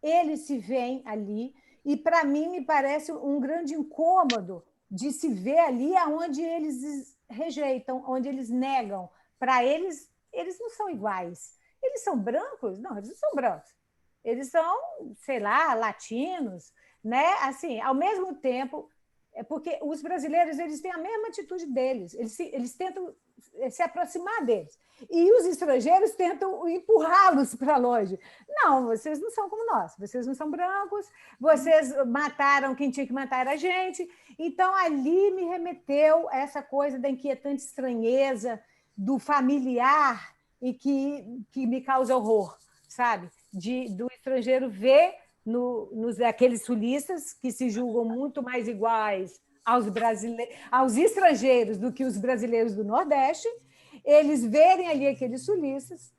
Eles se veem ali, e para mim me parece um grande incômodo de se ver ali onde eles rejeitam, onde eles negam. Para eles, eles não são iguais. Eles são brancos? Não, eles não são brancos. Eles são, sei lá, latinos, né? Assim, ao mesmo tempo, porque os brasileiros eles têm a mesma atitude deles, eles tentam se aproximar deles. E os estrangeiros tentam empurrá-los para longe. Não, vocês não são como nós, vocês não são brancos, vocês mataram quem tinha que matar a gente. Então, ali me remeteu essa coisa da inquietante estranheza, do familiar, e que me causa horror, sabe? Do estrangeiro ver aqueles sulistas que se julgam muito mais iguais aos estrangeiros do que os brasileiros do Nordeste, eles verem ali aqueles sulistas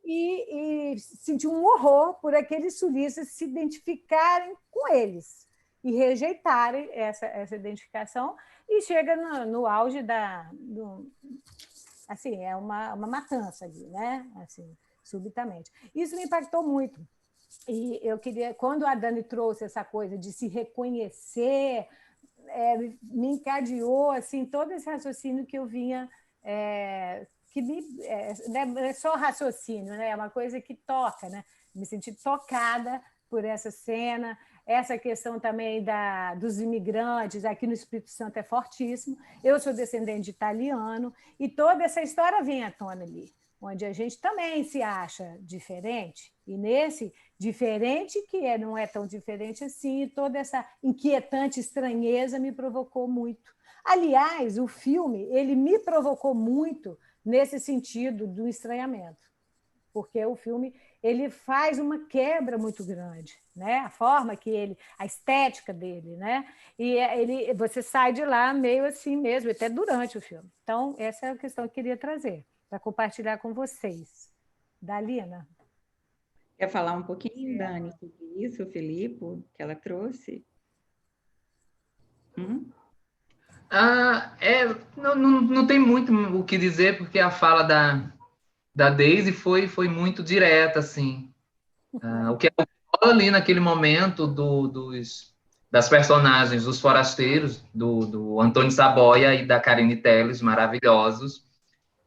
e sentir um horror por aqueles sulistas se identificarem com eles e rejeitarem essa identificação, e chega no auge assim, é uma matança ali, né? Assim, subitamente. Isso me impactou muito. E eu queria, quando a Dani trouxe essa coisa de se reconhecer, me encadeou assim, todo esse raciocínio que eu vinha, que não é só raciocínio, né? É uma coisa que toca, né? Me senti tocada por essa cena, essa questão também dos imigrantes, aqui no Espírito Santo é fortíssimo. Eu sou descendente de italiano, e toda essa história vem à tona ali, onde a gente também se acha diferente, e nesse diferente que não é tão diferente assim, toda essa inquietante estranheza me provocou muito. Aliás, o filme ele me provocou muito nesse sentido do estranhamento, porque o filme ele faz uma quebra muito grande, né? A forma que a estética dele, né? E você sai de lá meio assim mesmo, até durante o filme. Então, essa é a questão que eu queria trazer, para compartilhar com vocês. Dalina? Quer falar um pouquinho, Dani, sobre isso, o Filipe, que ela trouxe? Não tem muito o que dizer, porque a fala da Daisy foi muito direta, assim. O que rola ali naquele momento das personagens, dos forasteiros, do Antônio Saboia e da Karine Telles, maravilhosos,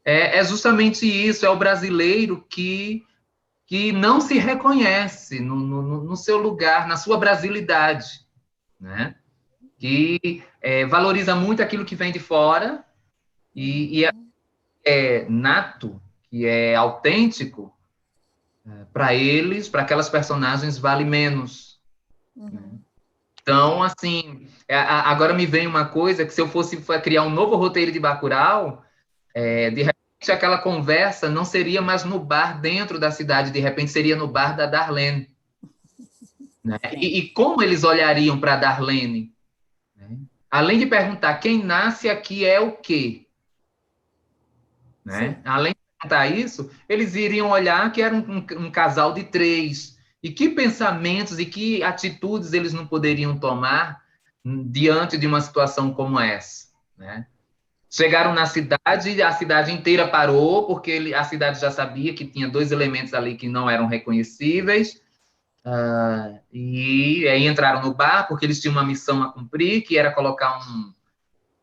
é justamente isso, é o brasileiro que não se reconhece no seu lugar, na sua brasilidade, né? Que valoriza muito aquilo que vem de fora e é nato, que é autêntico, para eles, para aquelas personagens, vale menos. Uhum. Então, assim, agora me vem uma coisa que se eu fosse criar um novo roteiro de Bacurau, de repente aquela conversa não seria mais no bar dentro da cidade, de repente seria no bar da Darlene. Né? E como eles olhariam para a Darlene? Né? Além de perguntar quem nasce aqui é o quê? Né? Além de perguntar isso, eles iriam olhar que era um casal de 3. E que pensamentos e que atitudes eles não poderiam tomar diante de uma situação como essa? Né? Chegaram na cidade, a cidade inteira parou, porque a cidade já sabia que tinha 2 elementos ali que não eram reconhecíveis. E aí entraram no bar, porque eles tinham uma missão a cumprir, que era colocar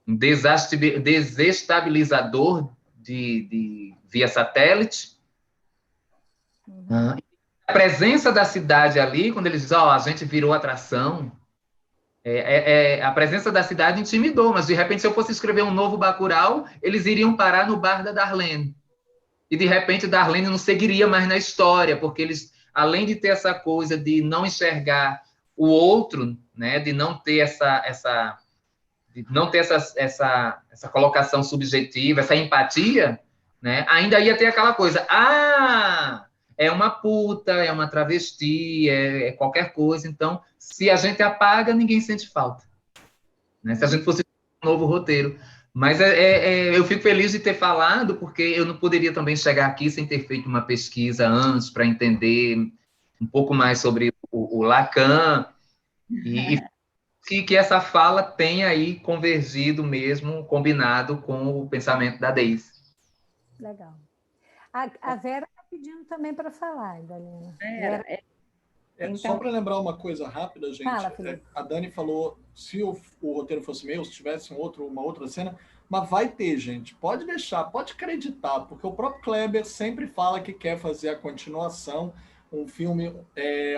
um desestabilizador via satélite. A presença da cidade ali, quando eles dizem, a gente virou atração, a presença da cidade intimidou, mas de repente, se eu fosse escrever um novo Bacurau, eles iriam parar no bar da Darlene. E de repente, Darlene não seguiria mais na história, porque eles, além de ter essa coisa de não enxergar o outro, né, de não ter essa colocação subjetiva, essa empatia, né, ainda ia ter aquela coisa, é uma puta, é uma travesti, é qualquer coisa. Então, se a gente apaga, ninguém sente falta. Né? Se a gente fosse um novo roteiro. Mas eu fico feliz de ter falado, porque eu não poderia também chegar aqui sem ter feito uma pesquisa antes para entender um pouco mais sobre o Lacan e que essa fala tenha aí convergido mesmo, combinado com o pensamento da Daisy. Legal. A Vera está pedindo também para falar, Dalina. Então... Só para lembrar uma coisa rápida, gente. Fala, a Dani falou, se o roteiro fosse meu, se tivesse uma outra cena, mas vai ter, gente. Pode deixar, pode acreditar, porque o próprio Kleber sempre fala que quer fazer a continuação, um filme,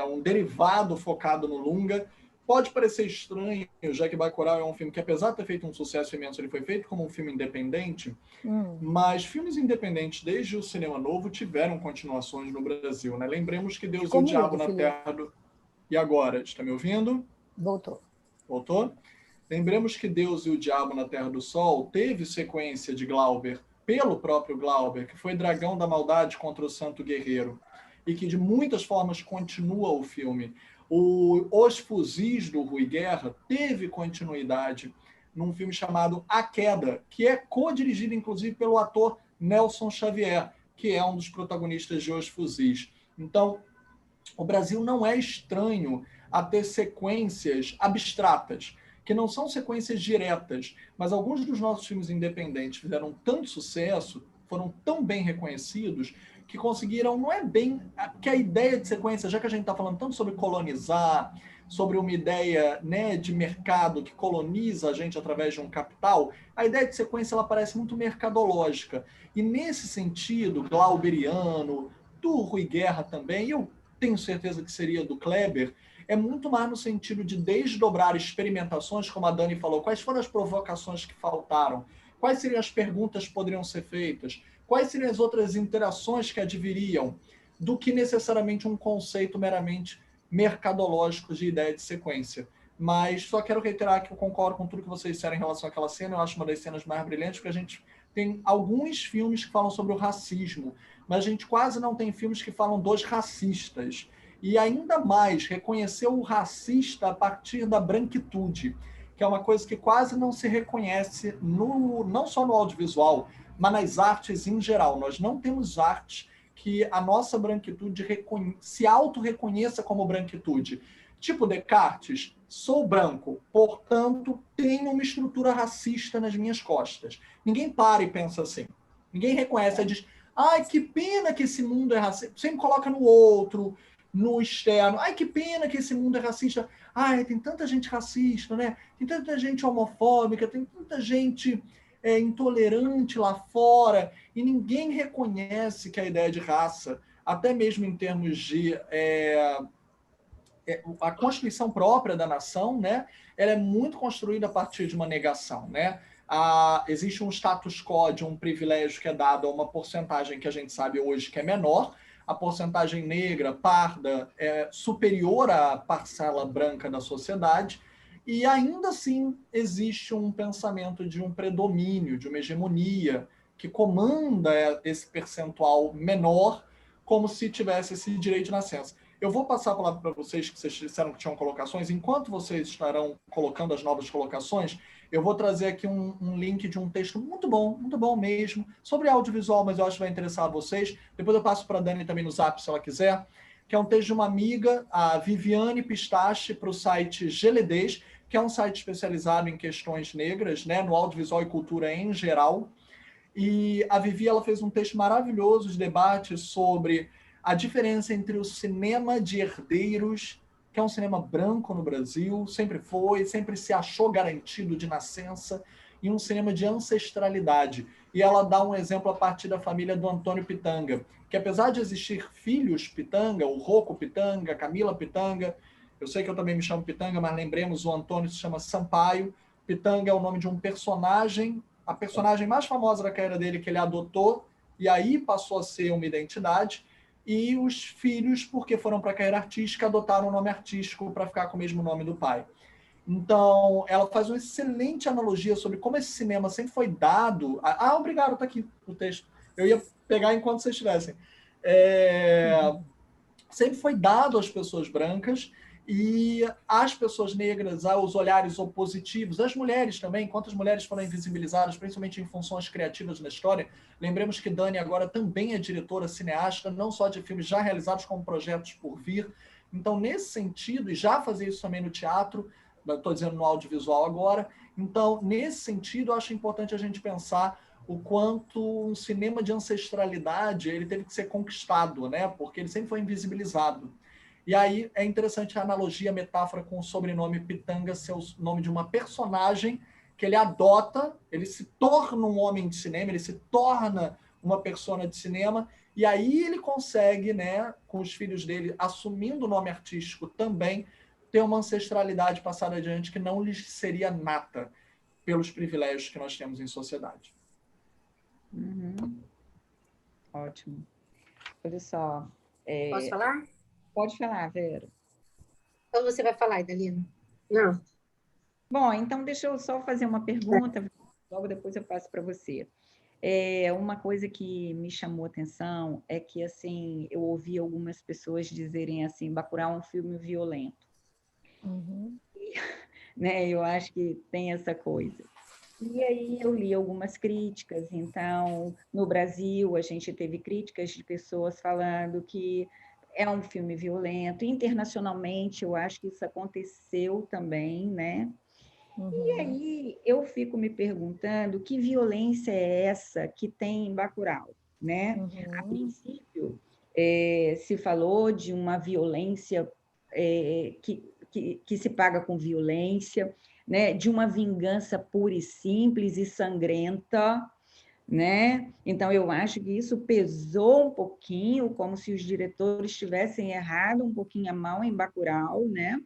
um derivado focado no Lunga. Pode parecer estranho, já que Bacurau é um filme que, apesar de ter feito um sucesso imenso, ele foi feito como um filme independente, mas filmes independentes, desde o cinema novo, tiveram continuações no Brasil. Né? Lembremos que Deus e o Diabo na Terra do... E agora, está me ouvindo? Voltou. Voltou? Lembremos que Deus e o Diabo na Terra do Sol teve sequência de Glauber, pelo próprio Glauber, que foi Dragão da Maldade contra o Santo Guerreiro, e que de muitas formas continua o filme. Os Fuzis, do Rui Guerra, teve continuidade num filme chamado A Queda, que é co-dirigido, inclusive, pelo ator Nelson Xavier, que é um dos protagonistas de Os Fuzis. Então, o Brasil não é estranho a ter sequências abstratas, que não são sequências diretas, mas alguns dos nossos filmes independentes fizeram tanto sucesso, foram tão bem reconhecidos, que conseguiram, não é bem que a ideia de sequência, já que a gente está falando tanto sobre colonizar, sobre uma ideia, né, de mercado que coloniza a gente através de um capital, a ideia de sequência ela parece muito mercadológica. E nesse sentido, glauberiano, do Rui Guerra também, eu tenho certeza que seria do Kleber, é muito mais no sentido de desdobrar experimentações, como a Dani falou, quais foram as provocações que faltaram, quais seriam as perguntas que poderiam ser feitas, quais seriam as outras interações que adviriam, do que necessariamente um conceito meramente mercadológico de ideia de sequência. Mas só quero reiterar que eu concordo com tudo que vocês disseram em relação àquela cena, eu acho uma das cenas mais brilhantes, porque a gente tem alguns filmes que falam sobre o racismo, mas a gente quase não tem filmes que falam dos racistas. E ainda mais, reconhecer o racista a partir da branquitude, que é uma coisa que quase não se reconhece, não só no audiovisual, mas nas artes em geral. Nós não temos artes que a nossa branquitude se auto-reconheça como branquitude. Tipo Descartes, sou branco, portanto, tenho uma estrutura racista nas minhas costas. Ninguém para e pensa assim. Ninguém reconhece e diz, ai, que pena que esse mundo é racista. Sempre coloca no outro, no externo. Ai, que pena que esse mundo é racista. Ai, tem tanta gente racista, né? Tem tanta gente homofóbica, tem tanta gente intolerante lá fora, e ninguém reconhece que a ideia de raça, até mesmo em termos de a constituição própria da nação, né, ela é muito construída a partir de uma negação, né? Existe um status quo de um privilégio que é dado a uma porcentagem que a gente sabe hoje que é menor, a porcentagem negra, parda, é superior à parcela branca da sociedade, e ainda assim existe um pensamento de um predomínio, de uma hegemonia, que comanda esse percentual menor, como se tivesse esse direito de nascença. Eu vou passar a palavra para vocês, que vocês disseram que tinham colocações. Enquanto vocês estarão colocando as novas colocações, eu vou trazer aqui um link de um texto muito bom mesmo, sobre audiovisual, mas eu acho que vai interessar a vocês. Depois eu passo para a Dani também no Zap, se ela quiser, que é um texto de uma amiga, a Viviane Pistache, para o site Geledez, que é um site especializado em questões negras, né, no audiovisual e cultura em geral. E a Vivi, ela fez um texto maravilhoso de debate sobre a diferença entre o cinema de herdeiros, que é um cinema branco no Brasil, sempre foi, sempre se achou garantido de nascença, e um cinema de ancestralidade. E ela dá um exemplo a partir da família do Antônio Pitanga, que apesar de existir filhos Pitanga, o Rocco Pitanga, Camila Pitanga, eu sei que eu também me chamo Pitanga, mas lembremos, o Antônio se chama Sampaio. Pitanga é o nome de um personagem, a personagem mais famosa da carreira dele, que ele adotou, e aí passou a ser uma identidade. E os filhos, porque foram para a carreira artística, adotaram o nome artístico para ficar com o mesmo nome do pai. Então, ela faz uma excelente analogia sobre como esse cinema sempre foi dado... obrigado, está aqui o texto. Eu ia pegar enquanto vocês estivessem. Sempre foi dado às pessoas brancas, e as pessoas negras, aos olhares opositivos, as mulheres também, quantas mulheres foram invisibilizadas, principalmente em funções criativas na história. Lembremos que Dani agora também é diretora cineasta, não só de filmes já realizados, como projetos por vir. Então, nesse sentido, e já fazia isso também no teatro, estou dizendo no audiovisual agora, então, nesse sentido, eu acho importante a gente pensar o quanto um cinema de ancestralidade ele teve que ser conquistado, né? Porque ele sempre foi invisibilizado. E aí é interessante a analogia, a metáfora com o sobrenome Pitanga ser o nome de uma personagem que ele adota, ele se torna um homem de cinema, ele se torna uma persona de cinema, e aí ele consegue, né, com os filhos dele, assumindo o nome artístico também, ter uma ancestralidade passada adiante que não lhes seria nata pelos privilégios que nós temos em sociedade. Ótimo. Olha só. Posso falar? Pode falar, Vera. Então você vai falar, Idalina? Não. Bom, então deixa eu só fazer uma pergunta, logo depois eu passo para você. Uma coisa que me chamou a atenção é que, assim, eu ouvi algumas pessoas dizerem assim, Bacurau é um filme violento. Né? Eu acho que tem essa coisa. E aí eu li algumas críticas, então, no Brasil a gente teve críticas de pessoas falando que é um filme violento, internacionalmente eu acho que isso aconteceu também, né? E aí eu fico me perguntando que violência é essa que tem em Bacurau, né? A princípio, se falou de uma violência que se paga com violência, né? De uma vingança pura e simples e sangrenta, né? Então, eu acho que isso pesou um pouquinho, como se os diretores tivessem errado um pouquinho a mão em Bacurau, né?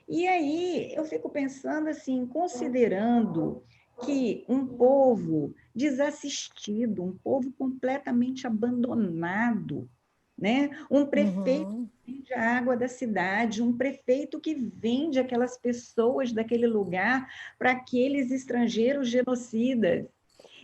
E aí eu fico pensando assim, considerando que um povo desassistido, um povo completamente abandonado, né? Um prefeito Uhum. que vende a água da cidade, um prefeito que vende aquelas pessoas daquele lugar para aqueles estrangeiros genocidas.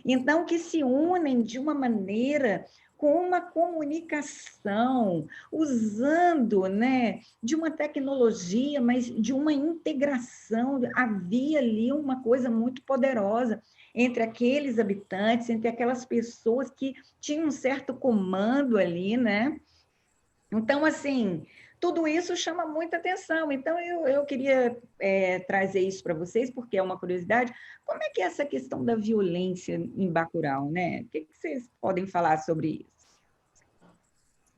Então, que se unem de uma maneira com uma comunicação, usando, né, de uma tecnologia, mas de uma integração. Havia ali uma coisa muito poderosa entre aqueles habitantes, entre aquelas pessoas que tinham um certo comando ali, né? Então, assim, tudo isso chama muita atenção. Então, eu queria trazer isso para vocês, porque é uma curiosidade. Como é que é essa questão da violência em Bacurau, né? O que vocês podem falar sobre isso?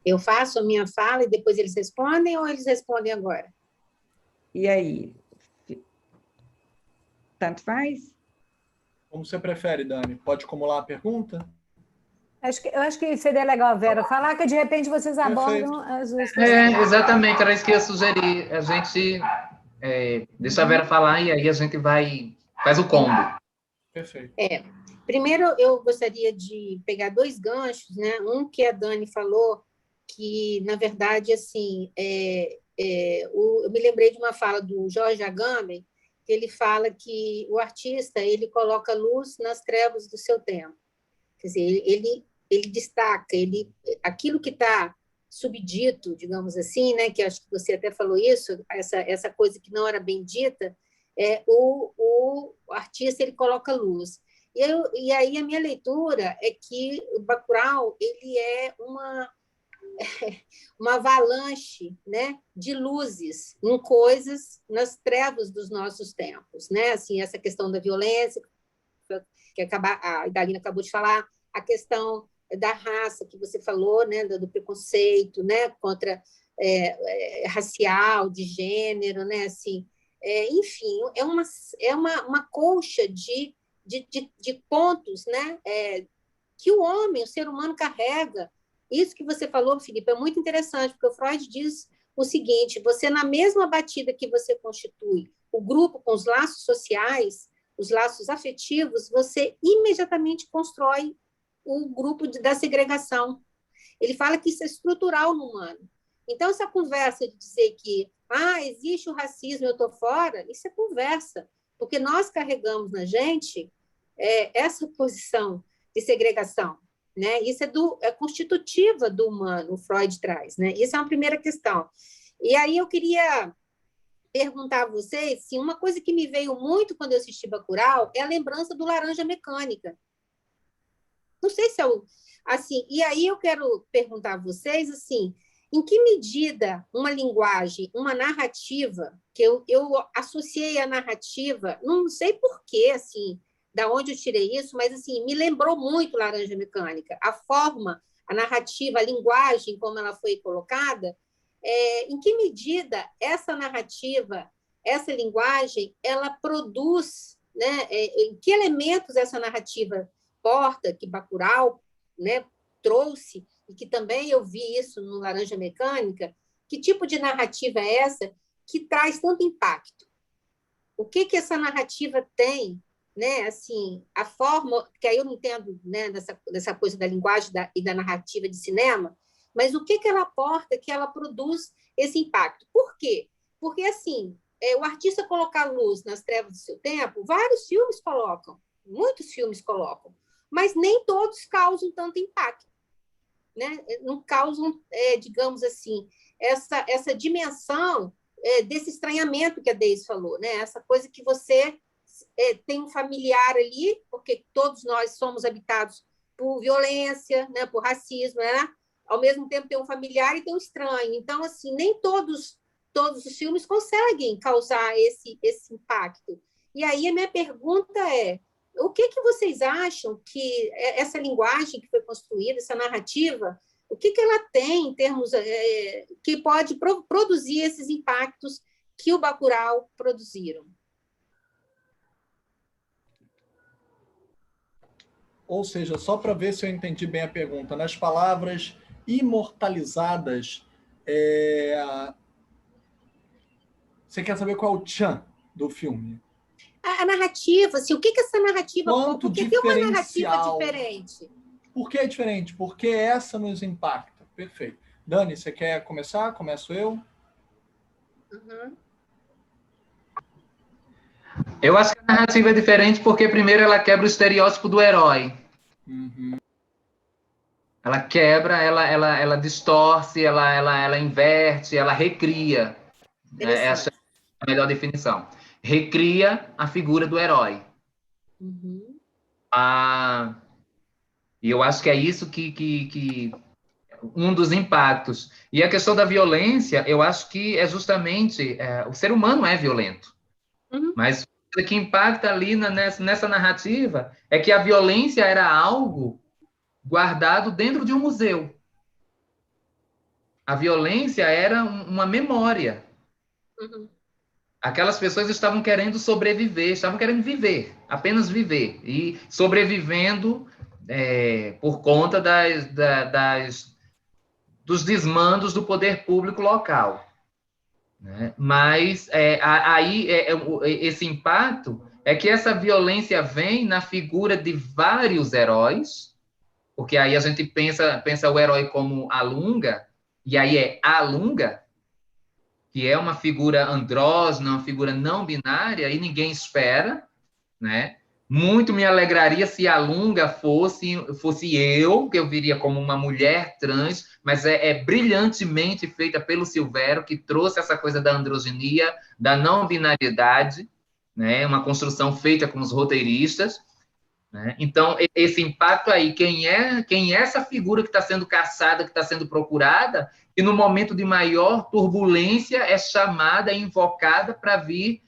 Eu faço a minha fala e depois eles respondem ou eles respondem agora? E aí, tanto faz? Como você prefere, Dani? Pode acumular a pergunta? Eu acho que seria legal a Vera falar, que de repente vocês abordam Perfeito. as duas questões. Exatamente, era isso que eu ia sugerir. A gente deixa a Vera falar e aí a gente faz o combo. Perfeito. Primeiro, eu gostaria de pegar dois ganchos, né? Um que a Dani falou, que, na verdade, assim, eu me lembrei de uma fala do Jorge Agamben, que ele fala que o artista ele coloca luz nas trevas do seu tempo. Quer dizer, ele destaca, aquilo que está subdito, digamos assim, né? Que acho que você até falou isso, essa coisa que não era bem dita, o artista ele coloca luz. E aí a minha leitura é que o Bacurau ele é uma avalanche, né, de luzes em coisas nas trevas dos nossos tempos, né? Assim, essa questão da violência que a Idalina acabou de falar, a questão da raça que você falou, né, do preconceito, né, contra racial, de gênero, né, assim, enfim, uma colcha de pontos, né, que o homem, o ser humano carrega. Isso que você falou, Felipe, é muito interessante, porque o Freud diz o seguinte: você, na mesma batida que você constitui o grupo com os laços sociais, os laços afetivos, você imediatamente constrói o grupo da segregação. Ele fala que isso é estrutural no humano. Então, essa conversa de dizer que existe o racismo, eu estou fora, isso é conversa, porque nós carregamos na gente essa posição de segregação. Né? Isso é constitutiva do humano, o Freud traz. Né? Isso é uma primeira questão. E aí eu queria perguntar a vocês se uma coisa que me veio muito quando eu assisti Bacurau é a lembrança do Laranja Mecânica. Não sei se é assim. E aí eu quero perguntar a vocês assim, em que medida uma linguagem, uma narrativa, que eu associei a narrativa, não sei porquê, assim, da onde eu tirei isso, mas assim, me lembrou muito Laranja Mecânica. A forma, a narrativa, a linguagem, como ela foi colocada, em que medida essa narrativa, essa linguagem, ela produz, né, em que elementos essa narrativa porta, que Bacurau, né, trouxe, e que também eu vi isso no Laranja Mecânica, que tipo de narrativa é essa que traz tanto impacto? O que essa narrativa tem, né? Assim, a forma, que aí eu não entendo, né, dessa coisa da linguagem e da narrativa de cinema, mas o que ela aporta, que ela produz esse impacto? Por quê? Porque, assim, o artista colocar luz nas trevas do seu tempo, vários filmes colocam, muitos filmes colocam, mas nem todos causam tanto impacto, né? Não causam, digamos assim, essa dimensão desse estranhamento que a Deise falou, né? Essa coisa que você tem um familiar ali, porque todos nós somos habitados por violência, né? Por racismo, né? Ao mesmo tempo tem um familiar e tem um estranho. Então, assim, nem todos os filmes conseguem causar esse impacto. E aí a minha pergunta é: o que vocês acham que essa linguagem que foi construída, essa narrativa, o que ela tem em termos que pode produzir esses impactos que o Bacurau produziram? Ou seja, só para ver se eu entendi bem a pergunta, nas palavras imortalizadas, você quer saber qual é o tchan do filme? A narrativa, assim, o que essa narrativa... Quanto Porque tem uma narrativa diferencial. diferente. Por que é diferente? Porque essa nos impacta. Perfeito. Dani, você quer começar? Começo eu? Uhum. Eu acho que a narrativa é diferente porque, primeiro, ela quebra o estereótipo do herói. Uhum. Ela quebra, ela distorce, ela inverte, ela recria. Essa é a melhor definição. Recria a figura do herói. Uhum. E eu acho que é isso que um dos impactos. E a questão da violência, eu acho que é justamente... o ser humano é violento. Uhum. Mas o que impacta ali nessa narrativa é que a violência era algo guardado dentro de um museu. A violência era uma memória. Uhum. Aquelas pessoas estavam querendo sobreviver, estavam querendo viver, apenas viver. E sobrevivendo por conta dos desmandos do poder público local. Né? Mas aí esse impacto é que essa violência vem na figura de vários heróis, porque aí a gente pensa o herói como Alunga, e aí é Alunga, que é uma figura andrógena, uma figura não binária, e ninguém espera, né? Muito me alegraria se a Lunga fosse eu, que eu viria como uma mulher trans, mas é brilhantemente feita pelo Silvério, que trouxe essa coisa da androginia, da não binariedade, né? Uma construção feita com os roteiristas, né? Então, esse impacto aí, quem é essa figura que está sendo caçada, que está sendo procurada, e no momento de maior turbulência é chamada, é invocada para vir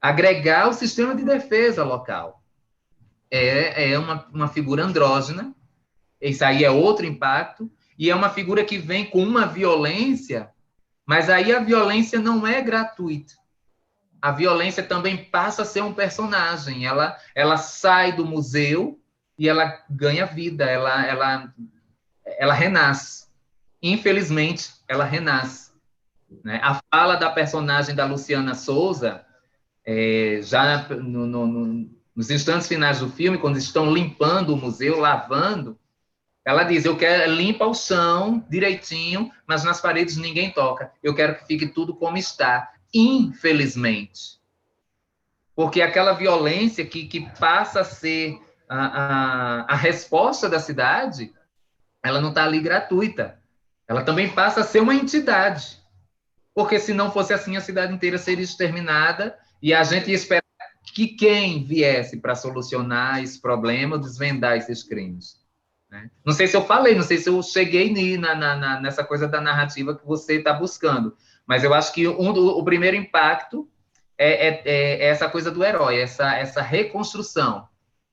agregar o sistema de defesa local. É uma figura andrógena, isso aí é outro impacto, e é uma figura que vem com uma violência, mas aí a violência não é gratuita. A violência também passa a ser um personagem. Ela sai do museu e ela ganha vida, ela renasce. Infelizmente, ela renasce. Né? A fala da personagem da Luciana Souza, já nos instantes finais do filme, quando estão limpando o museu, lavando, ela diz, eu quero limpa o chão direitinho, mas nas paredes ninguém toca. Eu quero que fique tudo como está. Infelizmente. Porque aquela violência que passa a ser a resposta da cidade, ela não está ali gratuita. Ela também passa a ser uma entidade. Porque se não fosse assim, a cidade inteira seria exterminada e a gente ia esperar que quem viesse para solucionar esse problema, desvendar esses crimes. Né? Não sei se eu falei, não sei se eu cheguei nessa coisa da narrativa que você está buscando, mas eu acho que o primeiro impacto é essa coisa do herói, essa reconstrução,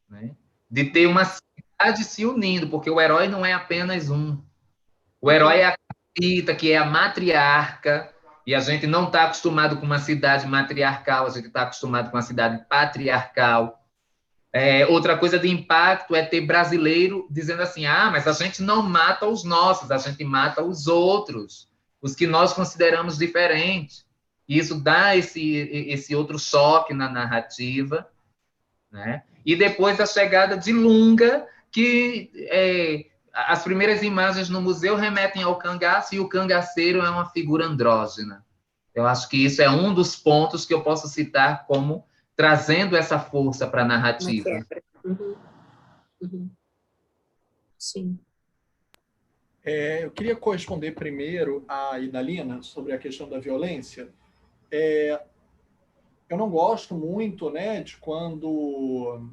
né? De ter uma cidade se unindo, porque o herói não é apenas um. O herói é a Cassita, que é a matriarca, e a gente não está acostumado com uma cidade matriarcal, a gente está acostumado com uma cidade patriarcal. Outra coisa de impacto é ter brasileiro dizendo assim, mas a gente não mata os nossos, a gente mata os outros, os que nós consideramos diferentes. E isso dá esse outro choque na narrativa, né? E depois a chegada de Lunga, que as primeiras imagens no museu remetem ao cangaço, e o cangaceiro é uma figura andrógena. Eu acho que isso é um dos pontos que eu posso citar como trazendo essa força para a narrativa. Uhum. Uhum. Sim. Eu queria corresponder primeiro à Idalina sobre a questão da violência. Eu não gosto muito, né, de quando,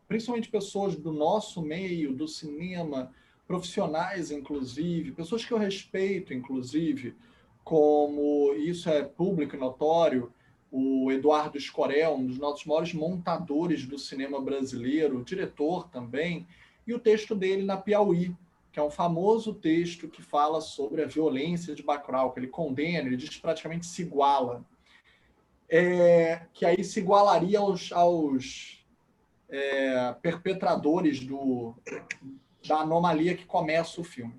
principalmente pessoas do nosso meio, do cinema, profissionais, inclusive, pessoas que eu respeito, inclusive, como isso é público e notório, o Eduardo Escorel, um dos nossos maiores montadores do cinema brasileiro, diretor também, e o texto dele na Piauí, que é um famoso texto que fala sobre a violência de Bacurau, que ele condena, ele diz que praticamente se iguala. Que aí se igualaria perpetradores da anomalia que começa o filme.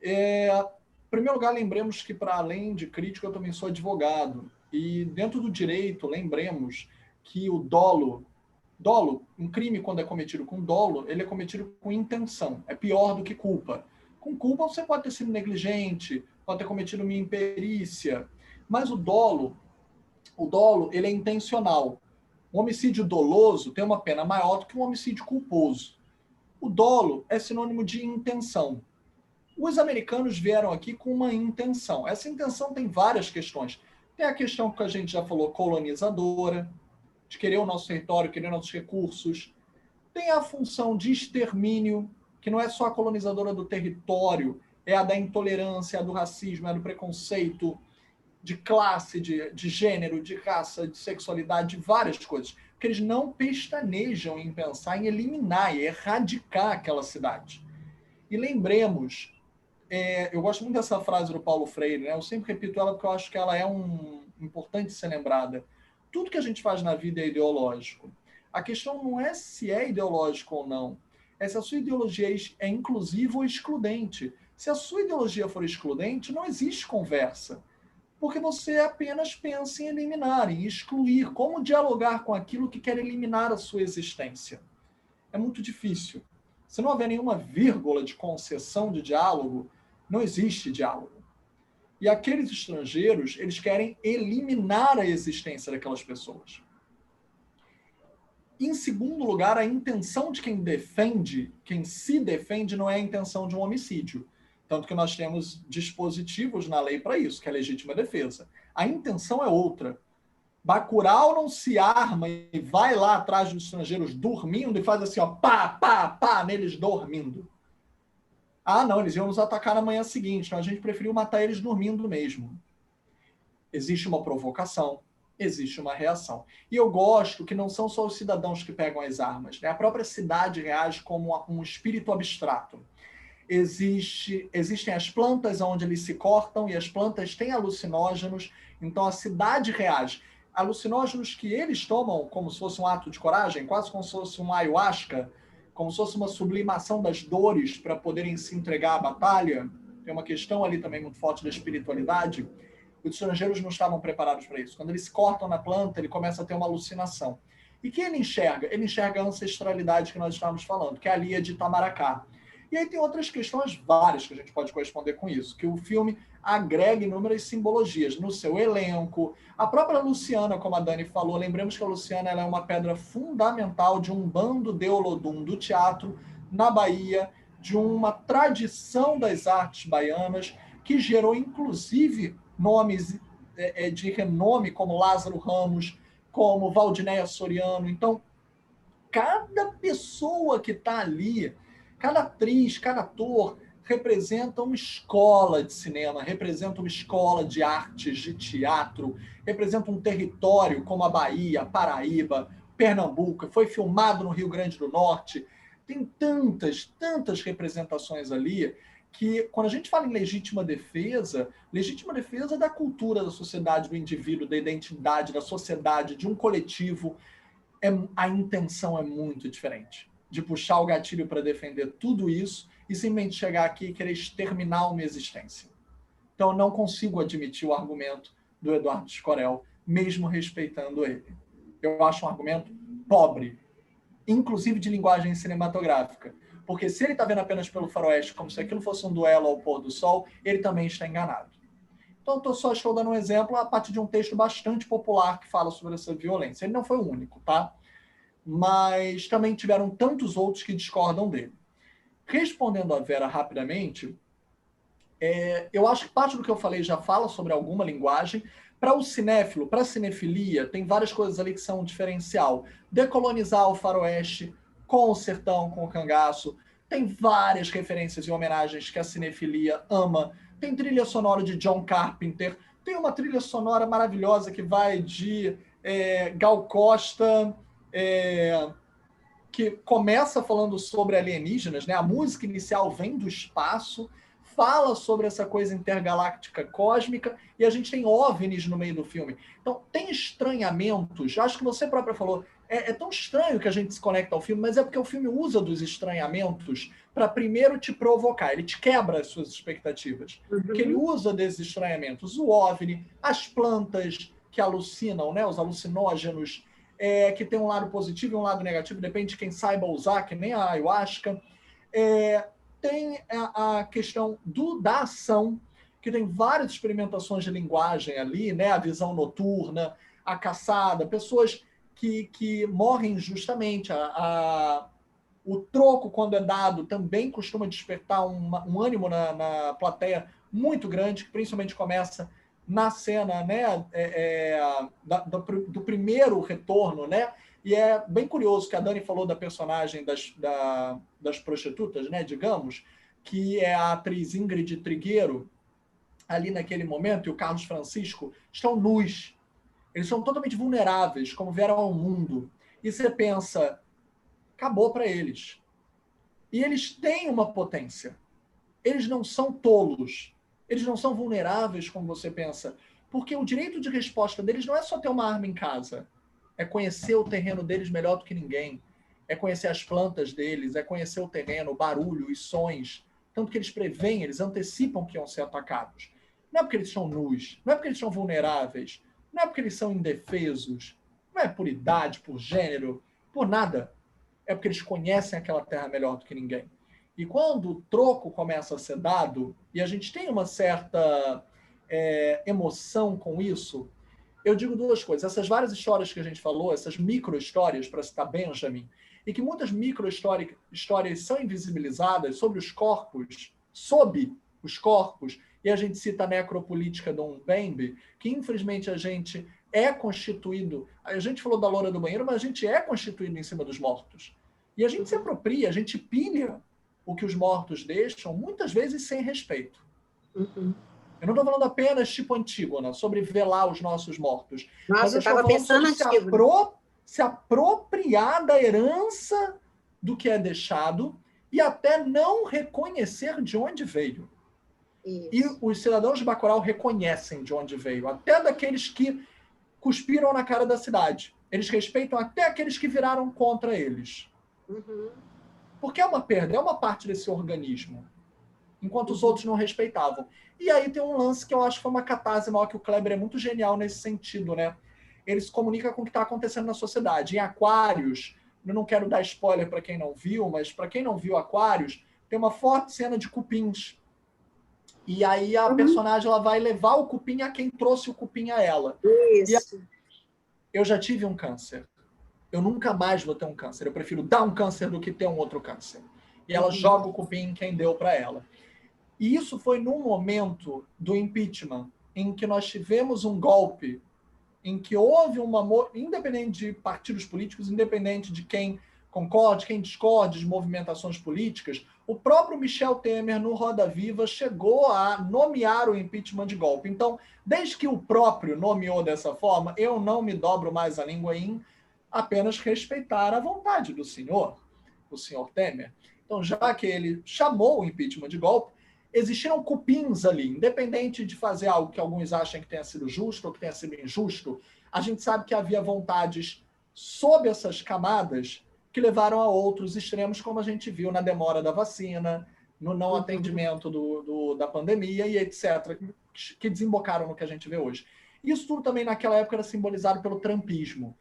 Em primeiro lugar, lembremos que, para além de crítico, eu também sou advogado. E dentro do direito, lembremos que o dolo, um crime, quando é cometido com dolo, ele é cometido com intenção. É pior do que culpa. Com culpa, você pode ter sido negligente, pode ter cometido uma imperícia. Mas o dolo, ele é intencional. Um homicídio doloso tem uma pena maior do que um homicídio culposo. O dolo é sinônimo de intenção. Os americanos vieram aqui com uma intenção. Essa intenção tem várias questões. Tem a questão que a gente já falou, colonizadora, de querer o nosso território, querer nossos recursos. Tem a função de extermínio, que não é só a colonizadora do território, é a da intolerância, é a do racismo, é a do preconceito, de classe, de gênero, de raça, de sexualidade, de várias coisas. Porque eles não pestanejam em pensar em eliminar e erradicar aquela cidade. E lembremos, eu gosto muito dessa frase do Paulo Freire, né? Eu sempre repito ela porque eu acho que ela é importante ser lembrada. Tudo que a gente faz na vida é ideológico. A questão não é se é ideológico ou não, é se a sua ideologia é inclusiva ou excludente. Se a sua ideologia for excludente, não existe conversa, porque você apenas pensa em eliminar, em excluir, como dialogar com aquilo que quer eliminar a sua existência. É muito difícil. Se não houver nenhuma vírgula de concessão de diálogo, não existe diálogo. E aqueles estrangeiros, eles querem eliminar a existência daquelas pessoas. Em segundo lugar, a intenção de quem se defende, não é a intenção de um homicídio. Tanto que nós temos dispositivos na lei para isso, que é a legítima defesa. A intenção é outra. Bacurau não se arma e vai lá atrás dos estrangeiros dormindo e faz assim, ó, pá, pá, pá, neles dormindo. Ah, não, eles iam nos atacar na manhã seguinte, então a gente preferiu matar eles dormindo mesmo. Existe uma provocação, existe uma reação. E eu gosto que não são só os cidadãos que pegam as armas, né? A própria cidade reage como um espírito abstrato. Existem as plantas onde eles se cortam e as plantas têm alucinógenos, então a cidade reage. Alucinógenos que eles tomam como se fosse um ato de coragem, quase como se fosse uma ayahuasca, como se fosse uma sublimação das dores para poderem se entregar à batalha. Tem uma questão ali também muito forte da espiritualidade. Os estrangeiros não estavam preparados para isso. Quando eles se cortam na planta, ele começa a ter uma alucinação. E o que ele enxerga? Ele enxerga a ancestralidade que nós estávamos falando, que é a Lia de Itamaracá. E aí tem outras questões várias que a gente pode corresponder com isso, que o filme agrega inúmeras simbologias no seu elenco. A própria Luciana, como a Dani falou, lembremos que a Luciana ela é uma pedra fundamental de um bando de Olodum do teatro na Bahia, de uma tradição das artes baianas, que gerou, inclusive, nomes de renome, como Lázaro Ramos, como Valdinéia Soriano. Então, cada pessoa que está ali, cada atriz, cada ator, representa uma escola de cinema, representa uma escola de artes, de teatro, representa um território como a Bahia, Paraíba, Pernambuco, foi filmado no Rio Grande do Norte. Tem tantas representações ali que, quando a gente fala em legítima defesa é da cultura, da sociedade, do indivíduo, da identidade, da sociedade, de um coletivo. A intenção é muito diferente. De puxar o gatilho para defender tudo isso e simplesmente chegar aqui e querer exterminar uma existência. Então, eu não consigo admitir o argumento do Eduardo Escorel, mesmo respeitando ele. Eu acho um argumento pobre, inclusive de linguagem cinematográfica. Porque se ele está vendo apenas pelo faroeste, como se aquilo fosse um duelo ao pôr do sol, ele também está enganado. Então, estou dando um exemplo a partir de um texto bastante popular que fala sobre essa violência. Ele não foi o único, tá? Mas também tiveram tantos outros que discordam dele. Respondendo a Vera rapidamente, eu acho que parte do que eu falei já fala sobre alguma linguagem. Para o cinéfilo, para a cinefilia, tem várias coisas ali que são um diferencial. Decolonizar o faroeste com o sertão, com o cangaço. Tem várias referências e homenagens que a cinefilia ama. Tem trilha sonora de John Carpenter. Tem uma trilha sonora maravilhosa que vai de Gal Costa, que começa falando sobre alienígenas, né? A música inicial vem do espaço, fala sobre essa coisa intergaláctica cósmica, e a gente tem OVNIs no meio do filme. Então, tem estranhamentos, acho que você própria falou, É tão estranho que a gente se conecta ao filme, mas é porque o filme usa dos estranhamentos para primeiro te provocar. Ele te quebra as suas expectativas. Porque ele usa desses estranhamentos. O OVNI, as plantas que alucinam, né? Os alucinógenos, que tem um lado positivo e um lado negativo, depende de quem saiba usar, que nem a ayahuasca. Tem a questão da ação, que tem várias experimentações de linguagem ali, né? A visão noturna, a caçada, pessoas que morrem injustamente. O troco, quando é dado, também costuma despertar um ânimo na plateia muito grande, que principalmente começa na cena, né, do primeiro retorno, né? E é bem curioso que a Dani falou da personagem das prostitutas, né, digamos, que é a atriz Ingrid Trigueiro, ali naquele momento, e o Carlos Francisco, estão nus. Eles são totalmente vulneráveis, como vieram ao mundo. E você pensa, acabou para eles. E eles têm uma potência. Eles não são tolos. Eles não são vulneráveis, como você pensa. Porque o direito de resposta deles não é só ter uma arma em casa. É conhecer o terreno deles melhor do que ninguém. É conhecer as plantas deles, é conhecer o terreno, o barulho, os sons. Tanto que eles preveem, eles antecipam que iam ser atacados. Não é porque eles são nus, não é porque eles são vulneráveis, não é porque eles são indefesos, não é por idade, por gênero, por nada. É porque eles conhecem aquela terra melhor do que ninguém. E quando o troco começa a ser dado, e a gente tem uma certa emoção com isso, eu digo duas coisas. Essas várias histórias que a gente falou, essas micro-histórias, para citar Benjamin, e que muitas micro-histórias são invisibilizadas sobre os corpos, sob os corpos, e a gente cita a necropolítica do Mbembe, que infelizmente a gente é constituído, a gente falou da loura do banheiro, mas a gente é constituído em cima dos mortos. E a gente se apropria, a gente pilha o que os mortos deixam, muitas vezes sem respeito. Eu não estou falando apenas tipo Antígona, sobre velar os nossos mortos. Nossa, mas eu estava pensando sobre se apropriar da herança do que é deixado e até não reconhecer de onde veio. Isso. E os cidadãos de Bacurau reconhecem de onde veio, até daqueles que cuspiram na cara da cidade. Eles respeitam até aqueles que viraram contra eles. Porque é uma perda, é uma parte desse organismo, enquanto os outros não respeitavam. E aí tem um lance que eu acho que foi uma catarse maior, que o Kleber é muito genial nesse sentido, né? Ele se comunica com o que está acontecendo na sociedade. Em Aquários, eu não quero dar spoiler para quem não viu, mas para quem não viu Aquários, tem uma forte cena de cupins. E aí a personagem ela vai levar o cupim a quem trouxe o cupim a ela. Isso. Eu já tive um câncer. Eu nunca mais vou ter um câncer. Eu prefiro dar um câncer do que ter um outro câncer. E ela joga o cupim em quem deu para ela. E isso foi num momento do impeachment, em que nós tivemos um golpe, em que houve independente de partidos políticos, independente de quem concorde, quem discorde de movimentações políticas, o próprio Michel Temer, no Roda Viva, chegou a nomear o impeachment de golpe. Então, desde que o próprio nomeou dessa forma, eu não me dobro mais a língua em apenas respeitar a vontade do senhor, o senhor Temer. Então, já que ele chamou o impeachment de golpe, existiram cupins ali, independente de fazer algo que alguns achem que tenha sido justo ou que tenha sido injusto, a gente sabe que havia vontades sob essas camadas que levaram a outros extremos, como a gente viu na demora da vacina, no não atendimento da pandemia e etc., que desembocaram no que a gente vê hoje. Isso tudo também naquela época era simbolizado pelo trumpismo.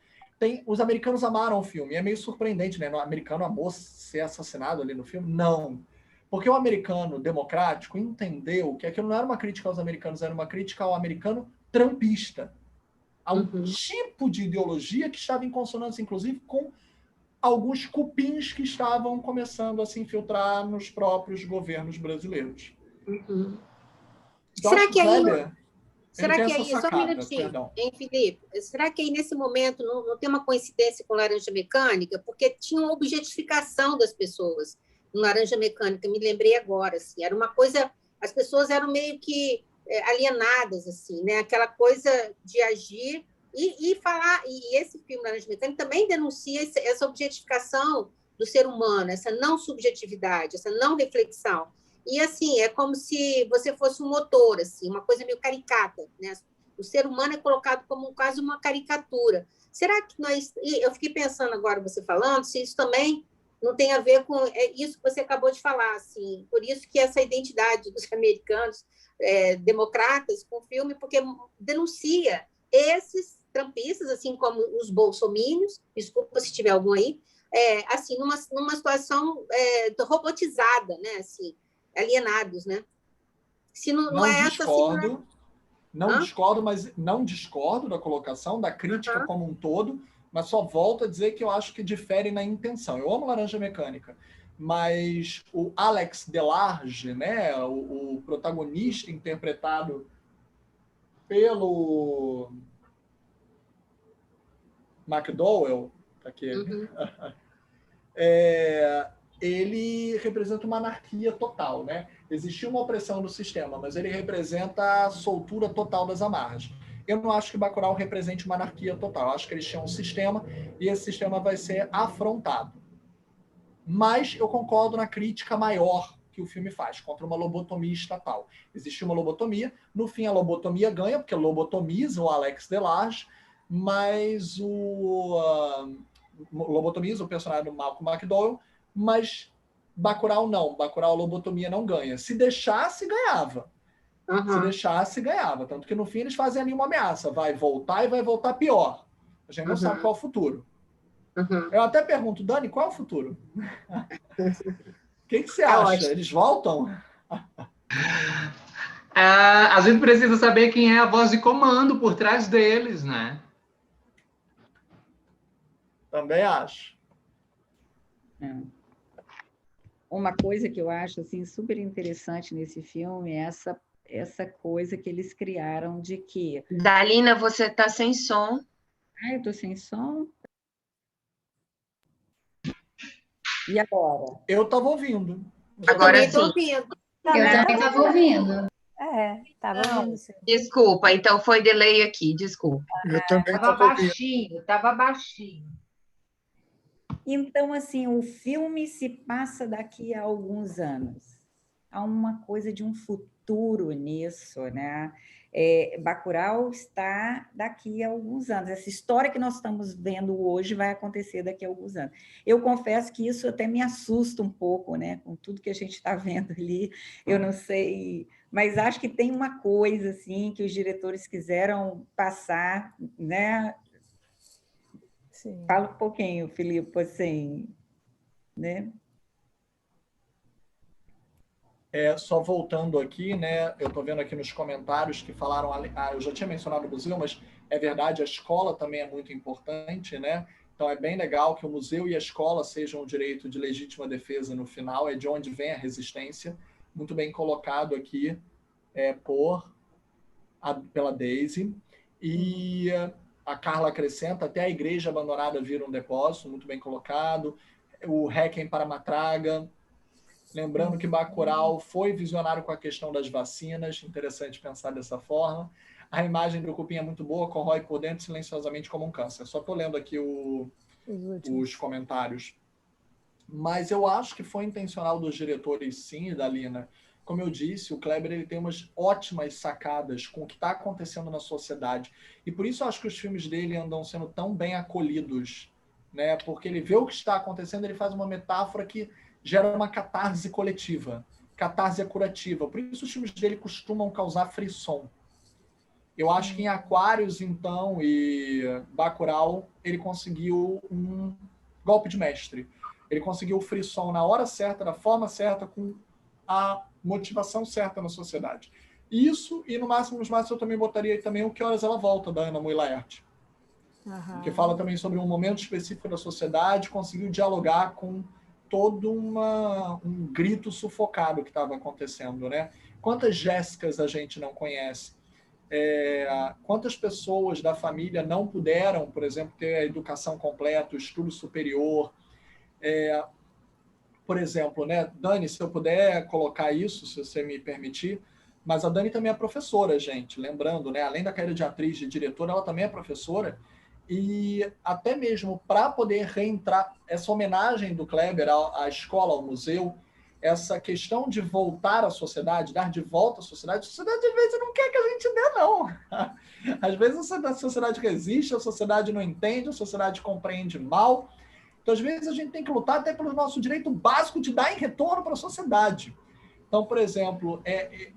Os americanos amaram o filme, é meio surpreendente, né? O americano amou ser assassinado ali no filme? Não. Porque o americano democrático entendeu que aquilo não era uma crítica aos americanos, era uma crítica ao americano trumpista. A um tipo de ideologia que estava em consonância, inclusive, com alguns cupins que estavam começando a se infiltrar nos próprios governos brasileiros. Então, será que aí... Será que aí, sacada, só um minutinho, hein, Felipe? Será que aí nesse momento não tem uma coincidência com Laranja Mecânica? Porque tinha uma objetificação das pessoas no Laranja Mecânica, me lembrei agora, assim, era uma coisa, as pessoas eram meio que alienadas, assim, né? Aquela coisa de agir e falar, e esse filme Laranja Mecânica também denuncia essa objetificação do ser humano, essa não subjetividade, essa não reflexão. E, assim, é como se você fosse um motor, assim, uma coisa meio caricata, né? O ser humano é colocado como quase uma caricatura. Será que nós... Eu fiquei pensando agora, você falando, se isso também não tem a ver com isso que você acabou de falar, assim. Por isso que essa identidade dos americanos democratas com o filme, porque denuncia esses trampistas, assim como os bolsominions, desculpa se tiver algum aí, assim, numa situação robotizada, né? Assim, alienados, né? Se não é essa, assim, não discordo da colocação, da crítica como um todo, mas só volto a dizer que eu acho que difere na intenção. Eu amo Laranja Mecânica, mas o Alex Delarge, né, o protagonista interpretado pelo McDowell, tá aqui, ele representa uma anarquia total, né? Existia uma opressão do sistema, mas ele representa a soltura total das amarras. Eu não acho que Bacurau represente uma anarquia total. Eu acho que eles tinham um sistema e esse sistema vai ser afrontado. Mas eu concordo na crítica maior que o filme faz contra uma lobotomia estatal. Existe uma lobotomia, no fim a lobotomia ganha, porque lobotomiza o Alex Delarge, mas lobotomiza o personagem do Malcolm McDowell, mas Bacurau não. Bacurau a lobotomia não ganha. Se deixasse, ganhava. Se deixasse, ganhava. Tanto que no fim eles fazem ali uma ameaça. Vai voltar e vai voltar pior. A gente não sabe qual é o futuro. Eu até pergunto, Dani, qual é o futuro? O que você acha? Ótimo. Eles voltam? A gente precisa saber quem é a voz de comando por trás deles, né? Também acho. Uma coisa que eu acho assim, super interessante nesse filme é essa coisa que eles criaram de que... Dalina, você está sem som. Eu estou sem som? E agora? Eu estava ouvindo. Agora sim. Estou ouvindo. Eu também estava ouvindo. Estava ouvindo, sim. Desculpa, então foi delay aqui, desculpa. Eu também estava baixinho, estava baixinho. Então, assim, o filme se passa daqui a alguns anos. Há uma coisa de um futuro nisso, né? Bacurau está daqui a alguns anos. Essa história que nós estamos vendo hoje vai acontecer daqui a alguns anos. Eu confesso que isso até me assusta um pouco, né? Com tudo que a gente está vendo ali, eu não sei, mas acho que tem uma coisa assim que os diretores quiseram passar, né? Sim. Fala um pouquinho, Filipe, assim, né? Só voltando aqui, né? Eu estou vendo aqui nos comentários que falaram... eu já tinha mencionado o museu, mas é verdade, a escola também é muito importante, né? Então é bem legal que o museu e a escola sejam o direito de legítima defesa no final, é de onde vem a resistência. Muito bem colocado aqui pela Daisy. E a Carla acrescenta, até a igreja abandonada vira um depósito, muito bem colocado. O Requiem para Matraga... Lembrando que Bacurau foi visionário com a questão das vacinas, interessante pensar dessa forma. A imagem do cupim é muito boa, corrói por dentro silenciosamente como um câncer. Só estou lendo aqui os comentários. Mas eu acho que foi intencional dos diretores, sim, Dalina. Como eu disse, o Kleber ele tem umas ótimas sacadas com o que está acontecendo na sociedade. E por isso eu acho que os filmes dele andam sendo tão bem acolhidos, né? Porque ele vê o que está acontecendo, ele faz uma metáfora que gera uma catarse coletiva. Catarse curativa. Por isso os filmes dele costumam causar frisson. Eu acho que em Aquários, então, e Bacurau, ele conseguiu um golpe de mestre. Ele conseguiu o frisson na hora certa, da forma certa, com a motivação certa na sociedade. Isso, e no máximo, nos máximos, eu também botaria aí também o Que Horas Ela Volta, da Ana Mui Laerte. Que fala também sobre um momento específico da sociedade, conseguiu dialogar com todo um grito sufocado que estava acontecendo, né? Quantas Jéssicas a gente não conhece? Quantas pessoas da família não puderam, por exemplo, ter a educação completa, o estudo superior? Por exemplo, né? Dani, se eu puder colocar isso, se você me permitir, mas a Dani também é professora, gente, lembrando, né? Além da carreira de atriz, de diretora, ela também é professora. E até mesmo para poder reentrar essa homenagem do Kleber à escola, ao museu, essa questão de voltar à sociedade, dar de volta à sociedade às vezes não quer que a gente dê, não. Às vezes a sociedade resiste, a sociedade não entende, a sociedade compreende mal. Então, às vezes, a gente tem que lutar até pelo nosso direito básico de dar em retorno para a sociedade. Então, por exemplo,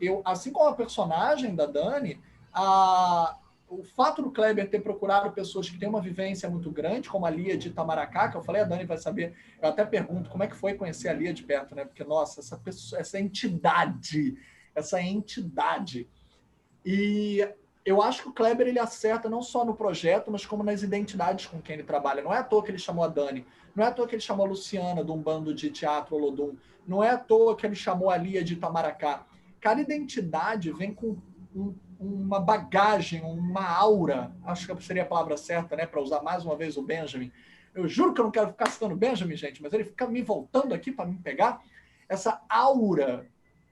eu, assim como a personagem da Dani, o fato do Kleber ter procurado pessoas que têm uma vivência muito grande, como a Lia de Itamaracá, que eu falei, a Dani vai saber, eu até pergunto como é que foi conhecer a Lia de perto, né? Porque, nossa, essa entidade. E eu acho que o Kleber ele acerta não só no projeto, mas como nas identidades com quem ele trabalha. Não é à toa que ele chamou a Dani, não é à toa que ele chamou a Luciana, de um bando de teatro Olodum, não é à toa que ele chamou a Lia de Itamaracá. Cada identidade vem com uma bagagem, uma aura, acho que seria a palavra certa, né, para usar mais uma vez o Benjamin. Eu juro que eu não quero ficar citando o Benjamin, gente, mas ele fica me voltando aqui para me pegar. Essa aura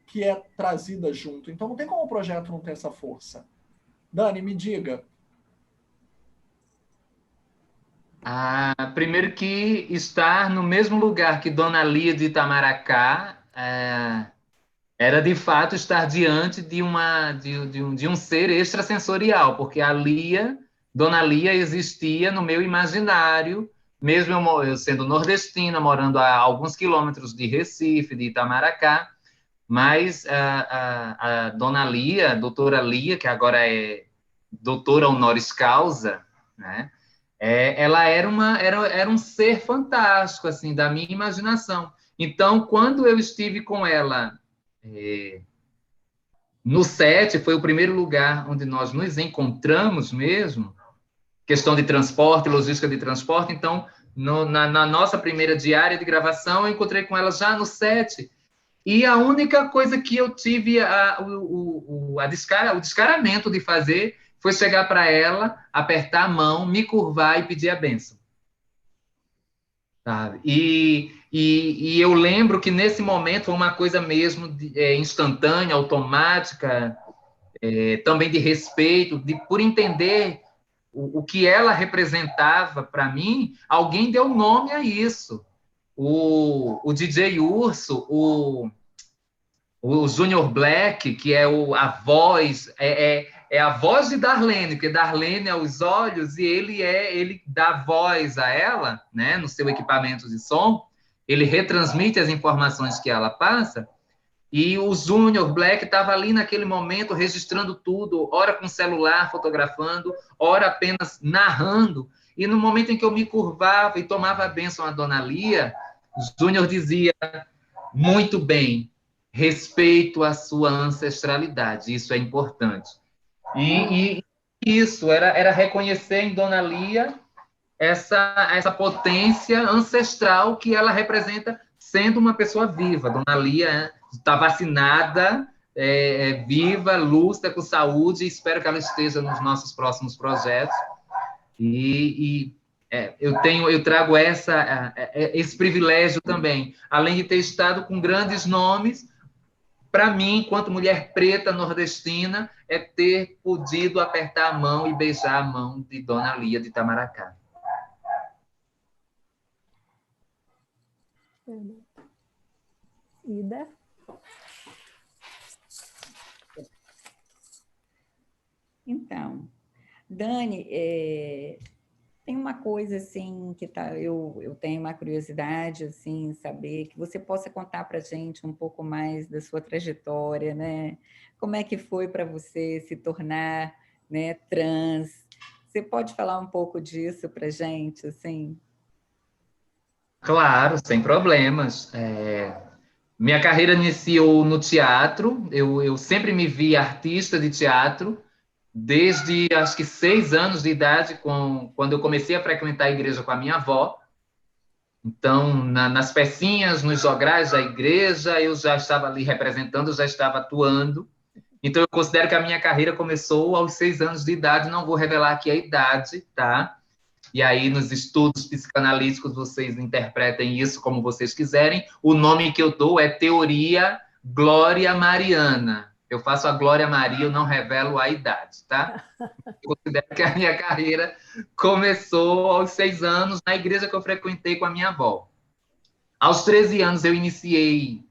que é trazida junto. Então não tem como o projeto não ter essa força. Dani, me diga. Primeiro que estar no mesmo lugar que Dona Lia de Itamaracá era de fato estar diante de um ser extrasensorial, porque Dona Lia existia no meu imaginário, mesmo eu sendo nordestina, morando a alguns quilômetros de Recife, de Itamaracá, mas a Dona Lia, a doutora Lia, que agora é doutora honoris causa, né? Ela era um ser fantástico, assim, da minha imaginação. Então, quando eu estive com ela no set, foi o primeiro lugar onde nós nos encontramos mesmo, questão de transporte, logística de transporte, então, na nossa primeira diária de gravação, eu encontrei com ela já no set, e a única coisa que eu tive o descaramento de fazer foi chegar para ela, apertar a mão, me curvar e pedir a bênção. Sabe? E eu lembro que nesse momento foi uma coisa mesmo instantânea, automática, também de respeito, por entender o que ela representava para mim, alguém deu nome a isso. O DJ Urso, o Junior Black, que é a voz, é a voz de Darlene, porque Darlene é os olhos e ele dá voz a ela, né, no seu equipamento de som, ele retransmite as informações que ela passa, e o Junior Black estava ali naquele momento registrando tudo, ora com celular fotografando, ora apenas narrando, e no momento em que eu me curvava e tomava a bênção à Dona Lia, o Júnior dizia, muito bem, respeito à sua ancestralidade, isso é importante. E isso era reconhecer em Dona Lia essa potência ancestral que ela representa sendo uma pessoa viva. Dona Lia está vacinada, viva, lúcida, com saúde, e espero que ela esteja nos nossos próximos projetos. Eu trago esse privilégio também, além de ter estado com grandes nomes. Para mim, enquanto mulher preta nordestina, é ter podido apertar a mão e beijar a mão de Dona Lia de Itamaracá. Ida? Então, Dani, tem uma coisa assim que eu tenho uma curiosidade assim, saber que você possa contar para a gente um pouco mais da sua trajetória, né? Como é que foi para você se tornar, né, trans? Você pode falar um pouco disso para a gente, assim? Claro, sem problemas. Minha carreira iniciou no teatro. Eu sempre me vi artista de teatro. Desde, acho que 6 anos de idade, quando eu comecei a frequentar a igreja com a minha avó. Então, nas pecinhas, nos jograis da igreja, eu já estava ali representando, já estava atuando. Então, eu considero que a minha carreira começou aos 6 anos de idade, não vou revelar aqui a idade, tá? E aí, nos estudos psicanalíticos, vocês interpretem isso como vocês quiserem. O nome que eu dou é Teoria Glória Mariana. Eu faço a Glória Maria, eu não revelo a idade, tá? Eu considero que a minha carreira começou aos 6 anos na igreja que eu frequentei com a minha avó. Aos 13 anos eu iniciei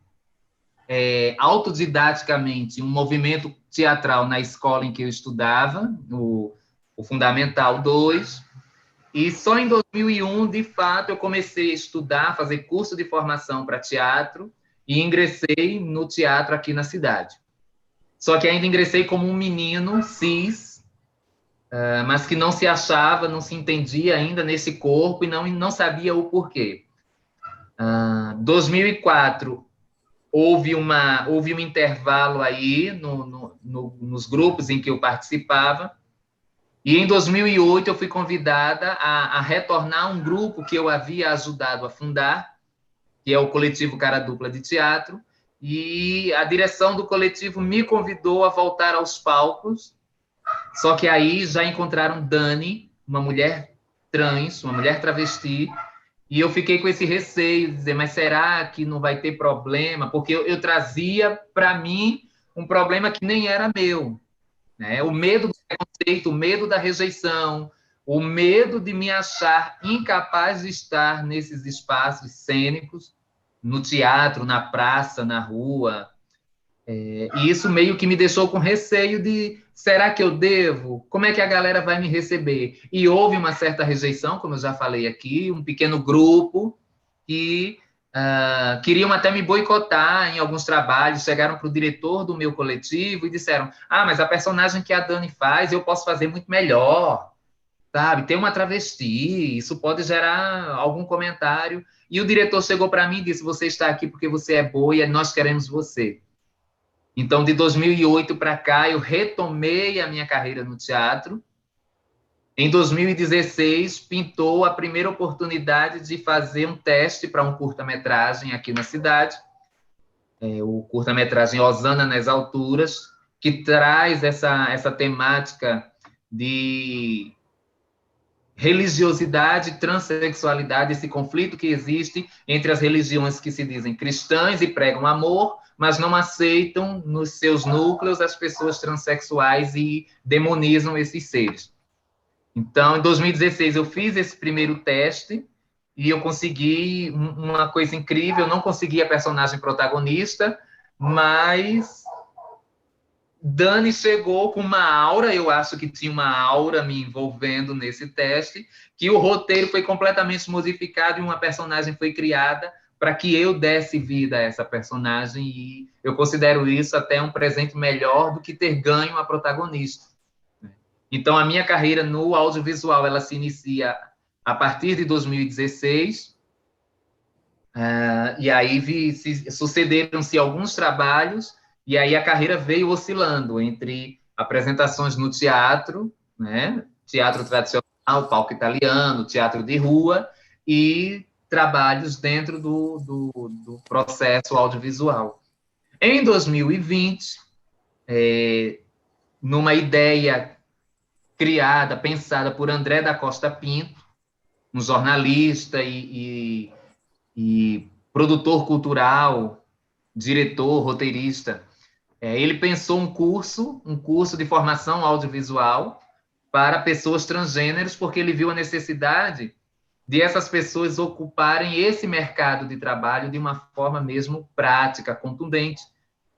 autodidaticamente um movimento teatral na escola em que eu estudava, o Fundamental 2, e só em 2001, de fato, eu comecei a estudar, fazer curso de formação para teatro, e ingressei no teatro aqui na cidade. Só que ainda ingressei como um menino cis, mas que não se achava, não se entendia ainda nesse corpo e não sabia o porquê. 2004, houve um intervalo aí nos grupos em que eu participava, e em 2008 eu fui convidada a retornar a um grupo que eu havia ajudado a fundar, que é o Coletivo Cara Dupla de Teatro, e a direção do coletivo me convidou a voltar aos palcos, só que aí já encontraram Dani, uma mulher trans, uma mulher travesti, e eu fiquei com esse receio de dizer, mas será que não vai ter problema? Porque eu trazia para mim um problema que nem era meu, né? O medo do preconceito, o medo da rejeição, o medo de me achar incapaz de estar nesses espaços cênicos, no teatro, na praça, na rua. E isso meio que me deixou com receio de, será que eu devo? Como é que a galera vai me receber? E houve uma certa rejeição, como eu já falei aqui, um pequeno grupo que queriam até me boicotar em alguns trabalhos, chegaram para o diretor do meu coletivo e disseram, mas a personagem que a Dani faz, eu posso fazer muito melhor, sabe? Tem uma travesti, isso pode gerar algum comentário. E o diretor chegou para mim e disse, você está aqui porque você é boa e nós queremos você. Então, de 2008 para cá, eu retomei a minha carreira no teatro. Em 2016, pintou a primeira oportunidade de fazer um teste para um curta-metragem aqui na cidade, o curta-metragem Osana nas Alturas, que traz essa temática de religiosidade, transexualidade, esse conflito que existe entre as religiões que se dizem cristãs e pregam amor, mas não aceitam nos seus núcleos as pessoas transexuais e demonizam esses seres. Então, em 2016, eu fiz esse primeiro teste e eu consegui uma coisa incrível. Eu não consegui a personagem protagonista, mas Dani chegou com uma aura, eu acho que tinha uma aura me envolvendo nesse teste, que o roteiro foi completamente modificado e uma personagem foi criada para que eu desse vida a essa personagem, e eu considero isso até um presente melhor do que ter ganho a protagonista. Então, a minha carreira no audiovisual, ela se inicia a partir de 2016, e aí sucederam-se alguns trabalhos, e aí a carreira veio oscilando entre apresentações no teatro, né? Teatro tradicional, palco italiano, teatro de rua, e trabalhos dentro do processo audiovisual. Em 2020, numa ideia criada, pensada por André da Costa Pinto, um jornalista e produtor cultural, diretor, roteirista, ele pensou um curso de formação audiovisual para pessoas transgêneros, porque ele viu a necessidade de essas pessoas ocuparem esse mercado de trabalho de uma forma mesmo prática, contundente.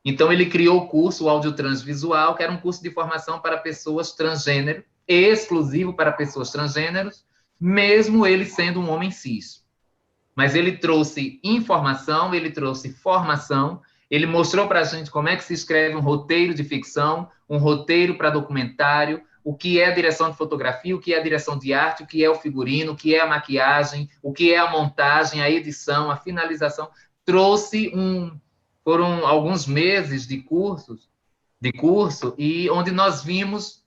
Então, ele criou o curso Audiotransvisual, que era um curso de formação para pessoas transgênero, exclusivo para pessoas transgêneros, mesmo ele sendo um homem cis. Mas ele trouxe informação, ele trouxe formação, ele mostrou para a gente como é que se escreve um roteiro de ficção, um roteiro para documentário, o que é a direção de fotografia, o que é a direção de arte, o que é o figurino, o que é a maquiagem, o que é a montagem, a edição, a finalização. Foram alguns meses de curso, e onde nós vimos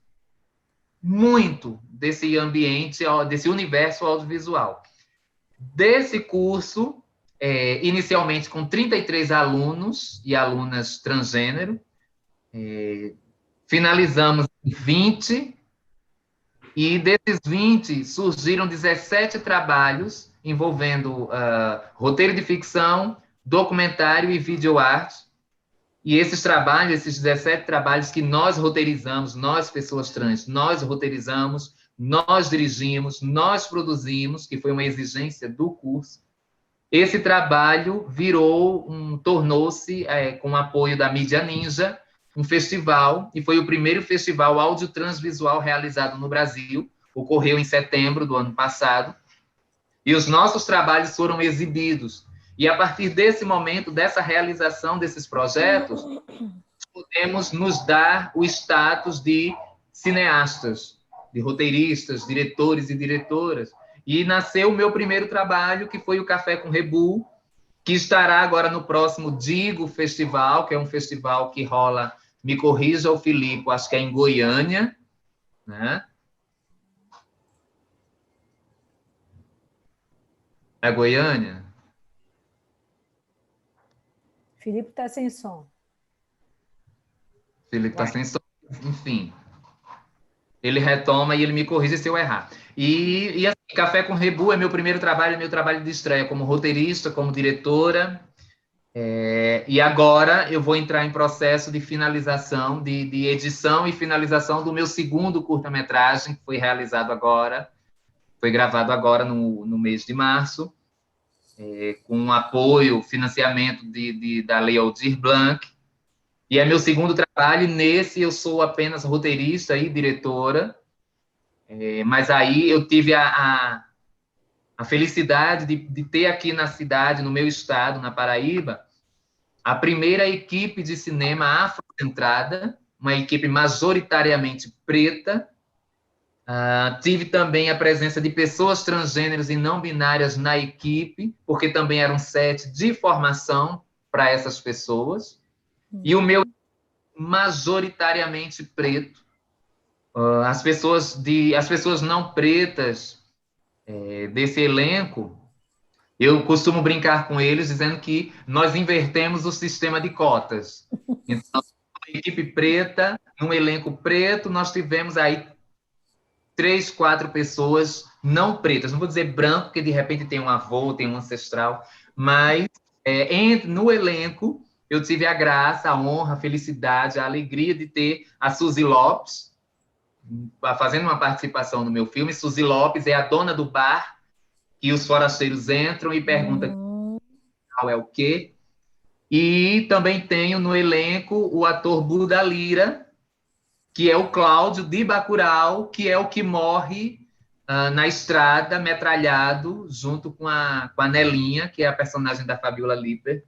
muito desse ambiente, desse universo audiovisual. Desse curso, inicialmente com 33 alunos e alunas transgênero, finalizamos 20, e desses 20 surgiram 17 trabalhos envolvendo roteiro de ficção, documentário e videoarte. E esses trabalhos, esses 17 trabalhos que nós roteirizamos, nós, pessoas trans, nós roteirizamos, nós dirigimos, nós produzimos, que foi uma exigência do curso, esse trabalho tornou-se, com o apoio da Mídia Ninja, um festival, e foi o primeiro festival áudio-transvisual realizado no Brasil, ocorreu em setembro do ano passado, e os nossos trabalhos foram exibidos. E a partir desse momento, dessa realização desses projetos, podemos nos dar o status de cineastas, de roteiristas, diretores e diretoras. E nasceu o meu primeiro trabalho, que foi o Café com Rebu, que estará agora no próximo Digo Festival, que é um festival que rola, me corrija o Filipe, acho que é em Goiânia, né? É Goiânia? Filipe está sem som. Filipe está sem som, enfim. Ele retoma e ele me corrige se eu errar. E assim, Café com Rebu é meu primeiro trabalho, é meu trabalho de estreia como roteirista, como diretora. E agora eu vou entrar em processo de finalização, de edição e finalização do meu segundo curta-metragem, que foi realizado agora, foi gravado agora no mês de março, com apoio, financiamento da Lei Aldir Blanc. E é meu segundo trabalho, e nesse eu sou apenas roteirista e diretora, mas aí eu tive a felicidade de ter aqui na cidade, no meu estado, na Paraíba, a primeira equipe de cinema afrocentrada, uma equipe majoritariamente preta. Tive também a presença de pessoas transgêneros e não binárias na equipe, porque também era um set de formação para essas pessoas. E o meu majoritariamente preto. As pessoas não pretas desse elenco, eu costumo brincar com eles dizendo que nós invertemos o sistema de cotas. Então, uma equipe preta, num elenco preto, nós tivemos aí 3, 4 pessoas não pretas. Não vou dizer branco, porque de repente tem um avô, tem um ancestral, mas no elenco eu tive a graça, a honra, a felicidade, a alegria de ter a Suzy Lopes fazendo uma participação no meu filme. Suzy Lopes é a dona do bar que os forasteiros entram e perguntam qual é o quê. E também tenho no elenco o ator Buda Lira, que é o Cláudio de Bacurau, que é o que morre na estrada, metralhado, junto com a Nelinha, que é a personagem da Fabiola Liper,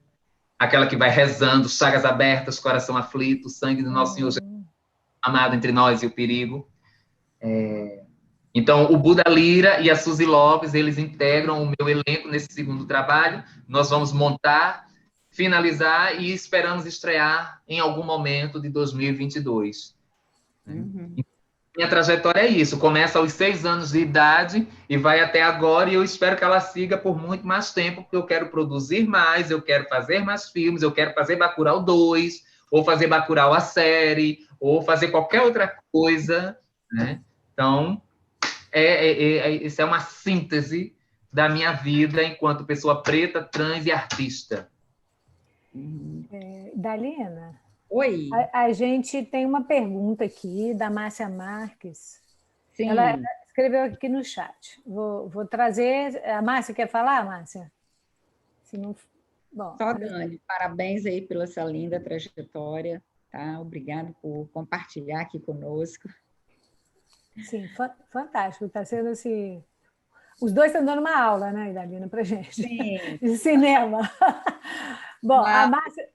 aquela que vai rezando, chagas abertas, coração aflito, sangue do nosso Senhor Jesus, amado entre nós e o perigo. Então, o Buda Lira e a Suzy Lopes, eles integram o meu elenco nesse segundo trabalho. Nós vamos montar, finalizar e esperamos estrear em algum momento de 2022. Minha trajetória é isso, começa aos 6 anos de idade e vai até agora, e eu espero que ela siga por muito mais tempo, porque eu quero produzir mais, eu quero fazer mais filmes, eu quero fazer Bacurau 2, ou fazer Bacurau a série, ou fazer qualquer outra coisa, né? Então, isso é uma síntese da minha vida enquanto pessoa preta, trans e artista. Dalina? Oi. A gente tem uma pergunta aqui da Márcia Marques. Sim. Ela escreveu aqui no chat. Vou trazer. A Márcia quer falar, Márcia? Se não... Bom, só, Dani, parabéns aí pela essa linda trajetória. Tá? Obrigada por compartilhar aqui conosco. Sim, fantástico. Está sendo assim. Os dois estão dando uma aula, né, Dalina, para gente? Sim. De cinema. Bom, a Márcia.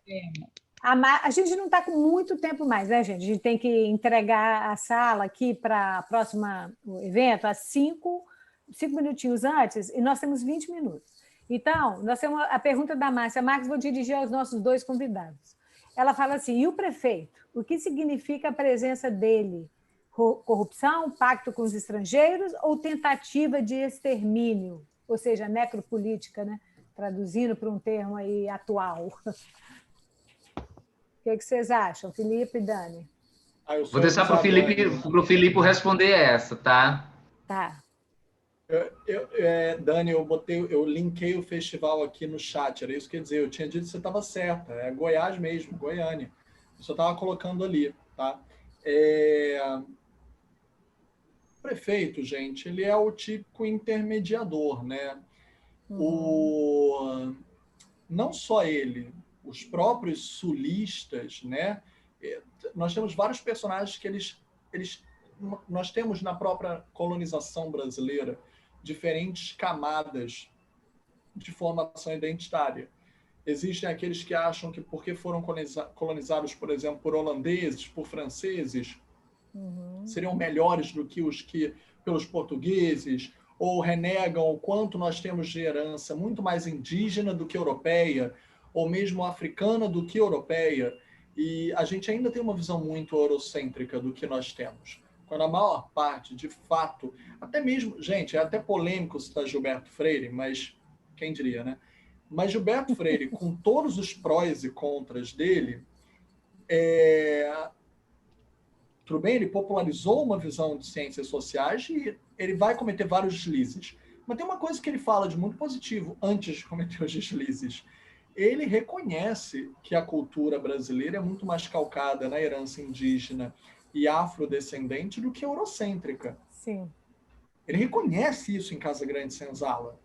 A gente não está com muito tempo mais, né, gente? A gente tem que entregar a sala aqui para o próximo evento às 5 minutinhos antes, e nós temos 20 minutos. Então, nós temos a pergunta da Márcia Marques, vou dirigir aos nossos 2 convidados. Ela fala assim: e o prefeito? O que significa a presença dele? Corrupção, pacto com os estrangeiros ou tentativa de extermínio? Ou seja, necropolítica, né? Traduzindo para um termo aí atual. O que vocês acham, Filipe e Dani? Vou deixar para o Filipe responder essa, tá? Tá. Dani, eu linkei o festival aqui no chat, era isso que eu ia dizer. Eu tinha dito que você estava certa, é Goiás mesmo, Goiânia. Eu só estava colocando ali, tá? O prefeito, gente, ele é o típico intermediador, né? Não só ele, os próprios sulistas, né? Nós temos vários personagens que nós temos na própria colonização brasileira diferentes camadas de formação identitária. Existem aqueles que acham que porque foram colonizados, por exemplo, por holandeses, por franceses, seriam melhores do que os que pelos portugueses, ou renegam o quanto nós temos de herança muito mais indígena do que europeia, ou mesmo africana do que europeia. E a gente ainda tem uma visão muito eurocêntrica do que nós temos. Quando a maior parte, de fato, até mesmo, gente, é até polêmico citar Gilberto Freire, mas quem diria, né? Mas Gilberto Freire, com todos os prós e contras dele, tudo bem, ele popularizou uma visão de ciências sociais e ele vai cometer vários deslizes. Mas tem uma coisa que ele fala de muito positivo antes de cometer os deslizes. Ele reconhece que a cultura brasileira é muito mais calcada na herança indígena e afrodescendente do que eurocêntrica. Sim. Ele reconhece isso em Casa Grande Senzala,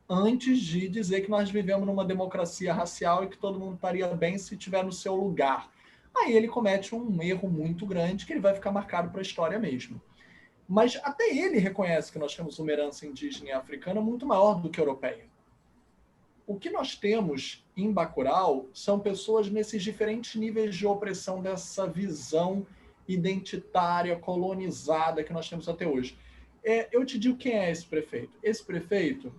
antes de dizer que nós vivemos numa democracia racial e que todo mundo estaria bem se estiver no seu lugar. Aí ele comete um erro muito grande que ele vai ficar marcado para a história mesmo. Mas até ele reconhece que nós temos uma herança indígena e africana muito maior do que europeia. O que nós temos em Bacurau são pessoas nesses diferentes níveis de opressão dessa visão identitária, colonizada que nós temos até hoje. Eu te digo quem é esse prefeito. Esse prefeito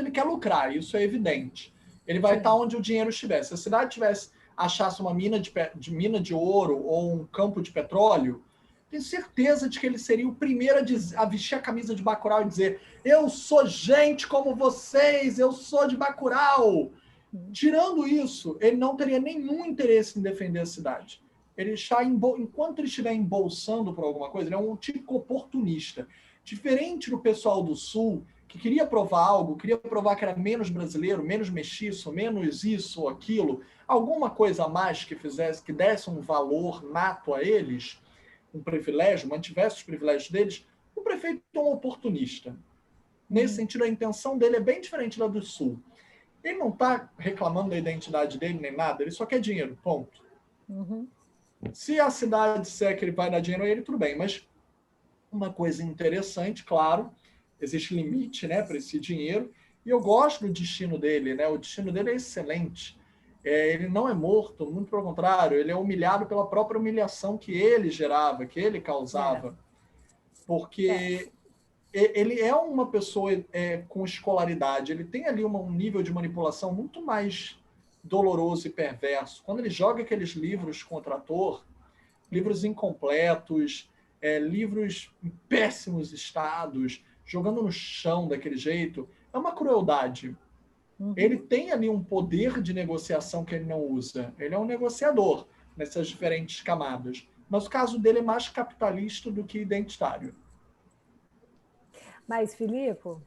ele quer lucrar, isso é evidente. Ele vai estar onde o dinheiro estiver. Se a cidade achasse uma mina de ouro ou um campo de petróleo, tenho certeza de que ele seria o primeiro a vestir a camisa de Bacurau e dizer: eu sou gente como vocês, eu sou de Bacurau. Tirando isso, ele não teria nenhum interesse em defender a cidade. Enquanto ele estiver embolsando por alguma coisa, ele é um típico oportunista. Diferente do pessoal do Sul, que queria provar algo, queria provar que era menos brasileiro, menos mestiço, menos isso ou aquilo, alguma coisa a mais que desse um valor nato a eles, um privilégio, mantivesse os privilégios deles, o prefeito é um oportunista. Nesse sentido, a intenção dele é bem diferente da do Sul. Ele não está reclamando da identidade dele nem nada, ele só quer dinheiro, ponto. Se a cidade disser que ele vai dar dinheiro a ele, tudo bem, mas uma coisa interessante, claro, existe limite, né, para esse dinheiro, e eu gosto do destino dele, né? O destino dele é excelente. Ele não é morto, muito pelo contrário, ele é humilhado pela própria humilhação que ele gerava, que ele causava. Porque ele é uma pessoa com escolaridade, ele tem ali um nível de manipulação muito mais doloroso e perverso. Quando ele joga aqueles livros com o trator, livros incompletos, livros em péssimos estados, jogando no chão daquele jeito, é uma crueldade. Ele tem ali um poder de negociação que ele não usa. Ele é um negociador nessas diferentes camadas. Mas o caso dele é mais capitalista do que identitário. Mas, Filipe,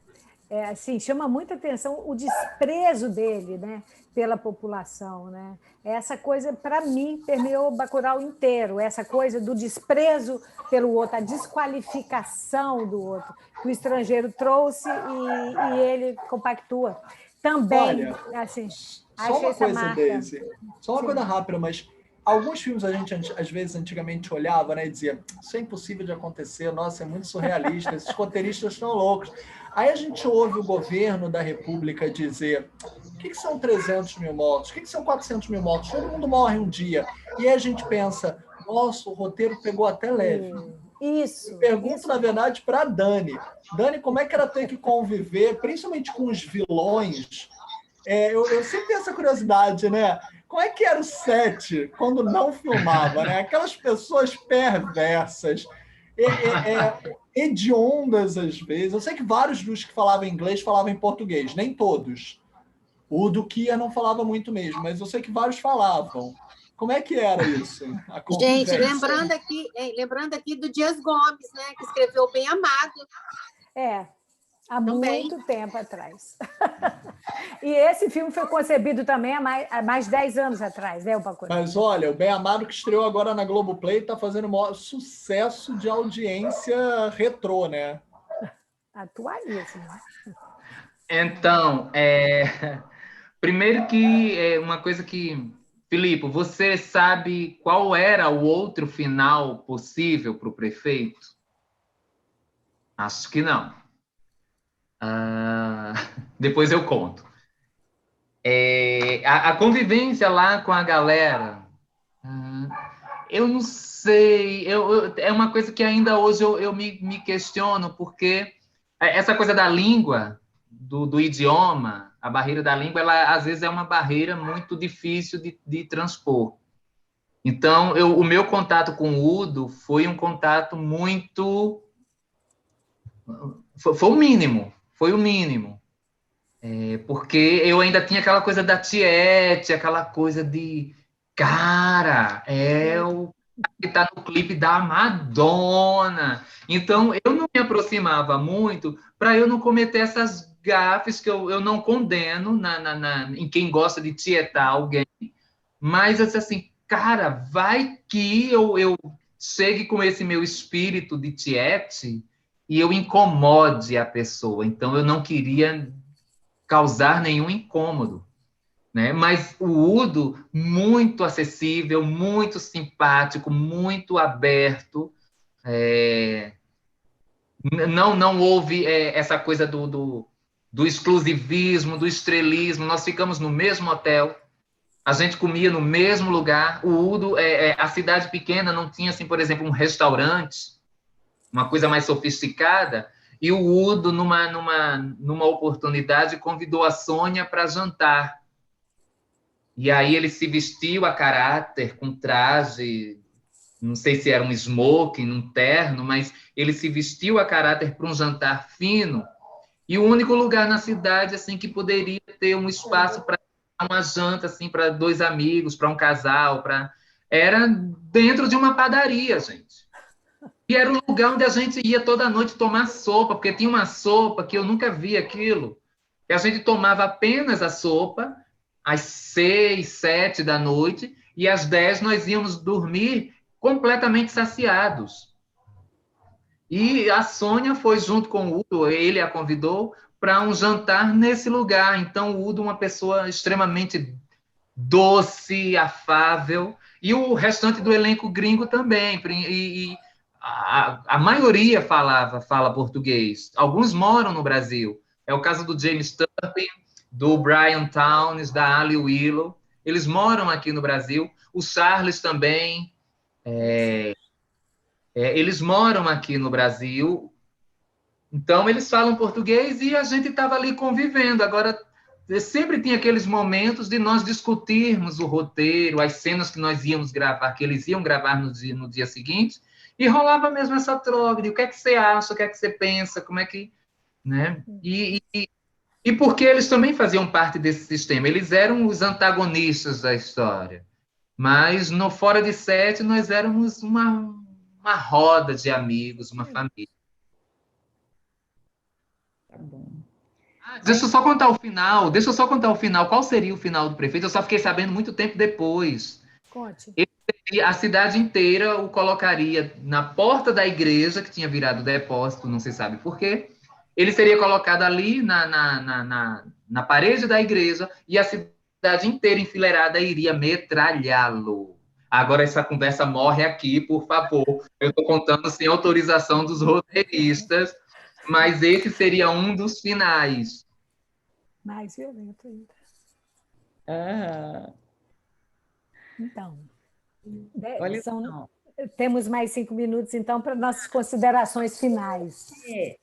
assim, chama muita atenção o desprezo dele, né, pela população, né? Essa coisa, para mim, permeou o Bacurau inteiro, essa coisa do desprezo pelo outro, a desqualificação do outro, que o estrangeiro trouxe e ele compactua. Também, olha, assim, só uma coisa, Daisy, só uma Sim. coisa rápida, mas alguns filmes a gente, às vezes, antigamente olhava, né, e dizia: isso é impossível de acontecer, nossa, é muito surrealista, esses roteiristas estão loucos. Aí a gente ouve o governo da República dizer: o que são 300 mil mortos? O que são 400 mil mortos? Todo mundo morre um dia. E aí a gente pensa: nossa, o roteiro pegou até leve. Isso. Eu pergunto, na verdade, para a Dani. Dani, como é que ela tem que conviver, principalmente com os vilões? Eu sempre tenho essa curiosidade, né? Como é que era o set quando não filmava, né? Aquelas pessoas perversas, hediondas às vezes. Eu sei que vários dos que falavam inglês falavam em português, nem todos. O do Kia não falava muito mesmo, mas eu sei que vários falavam. Como é que era isso? Gente, lembrando aqui do Dias Gomes, né, que escreveu Bem Amado. Há muito tempo atrás. E esse filme foi concebido também há mais de 10 anos atrás, né, o Bacurau? Mas olha, o Bem Amado, que estreou agora na Globoplay, está fazendo o maior sucesso de audiência retrô, né? Atualíssimo. Então, primeiro que uma coisa que... Filipe, você sabe qual era o outro final possível para o prefeito? Acho que não. Ah, depois eu conto. A convivência lá com a galera, eu não sei, é uma coisa que ainda hoje eu me questiono, porque essa coisa da língua, do idioma, a barreira da língua, ela às vezes é uma barreira muito difícil de transpor. Então, o meu contato com o Udo foi um contato muito... Foi o mínimo, foi o mínimo. Porque eu ainda tinha aquela coisa da tiete, aquela coisa de... Cara, é o que está no clipe da Madonna. Então, eu não me aproximava muito para eu não cometer essas gafes que eu não condeno em quem gosta de tietar alguém. Mas, assim, cara, vai que eu chegue com esse meu espírito de tiete e eu incomode a pessoa. Então, eu não queria causar nenhum incômodo, né? Mas o Udo, muito acessível, muito simpático, muito aberto. Não houve essa coisa do exclusivismo, do estrelismo. Nós ficamos no mesmo hotel, a gente comia no mesmo lugar. O Udo, a cidade pequena não tinha, assim, por exemplo, um restaurante, uma coisa mais sofisticada, e o Udo, numa oportunidade, convidou a Sônia para jantar. E aí ele se vestiu a caráter, com traje, não sei se era um smoking, um terno, mas ele se vestiu a caráter para um jantar fino, e o único lugar na cidade assim que poderia ter um espaço para uma janta assim para dois amigos, para um casal, era dentro de uma padaria, gente. E era o lugar onde a gente ia toda noite tomar sopa, porque tinha uma sopa que eu nunca vi aquilo. E a gente tomava apenas a sopa às 6, 7 da noite, e às 10 nós íamos dormir completamente saciados. E a Sônia foi junto com o Udo, ele a convidou para um jantar nesse lugar. Então, o Udo, uma pessoa extremamente doce, afável, e o restante do elenco gringo também. E a maioria fala português. Alguns moram no Brasil. É o caso do James Turpin, do Brian Townes, da Ali Willow. Eles moram aqui no Brasil. O Charles também. Eles moram aqui no Brasil. Então, eles falam português e a gente estava ali convivendo. Agora, sempre tinha aqueles momentos de nós discutirmos o roteiro, as cenas que nós íamos gravar, que eles iam gravar no dia seguinte, e rolava mesmo essa troca de o que é que você acha, o que é que você pensa, como é que... Né? E porque eles também faziam parte desse sistema, eles eram os antagonistas da história. Mas no Fora de Sete nós éramos uma roda de amigos, uma família. Tá bom. Deixa eu só contar o final. Deixa eu só contar o final. Qual seria o final do prefeito? Eu só fiquei sabendo muito tempo depois. Conte. E a cidade inteira o colocaria na porta da igreja, que tinha virado depósito, não se sabe por quê. Ele seria colocado ali na parede da igreja e a cidade inteira enfileirada iria metralhá-lo. Agora essa conversa morre aqui, por favor. Eu estou contando sem autorização dos roteiristas, mas esse seria um dos finais. Mais violento ainda. Ah, Então, olha só. temos mais 5 minutos, então, para nossas considerações finais.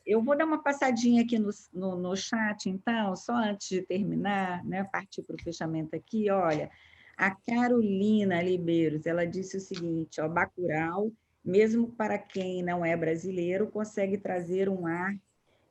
Eu vou dar uma passadinha aqui no chat, então, só antes de terminar, né, partir para o fechamento aqui, olha, a Carolina Libeiros, ela disse o seguinte, ó, Bacurau, mesmo para quem não é brasileiro, consegue trazer um ar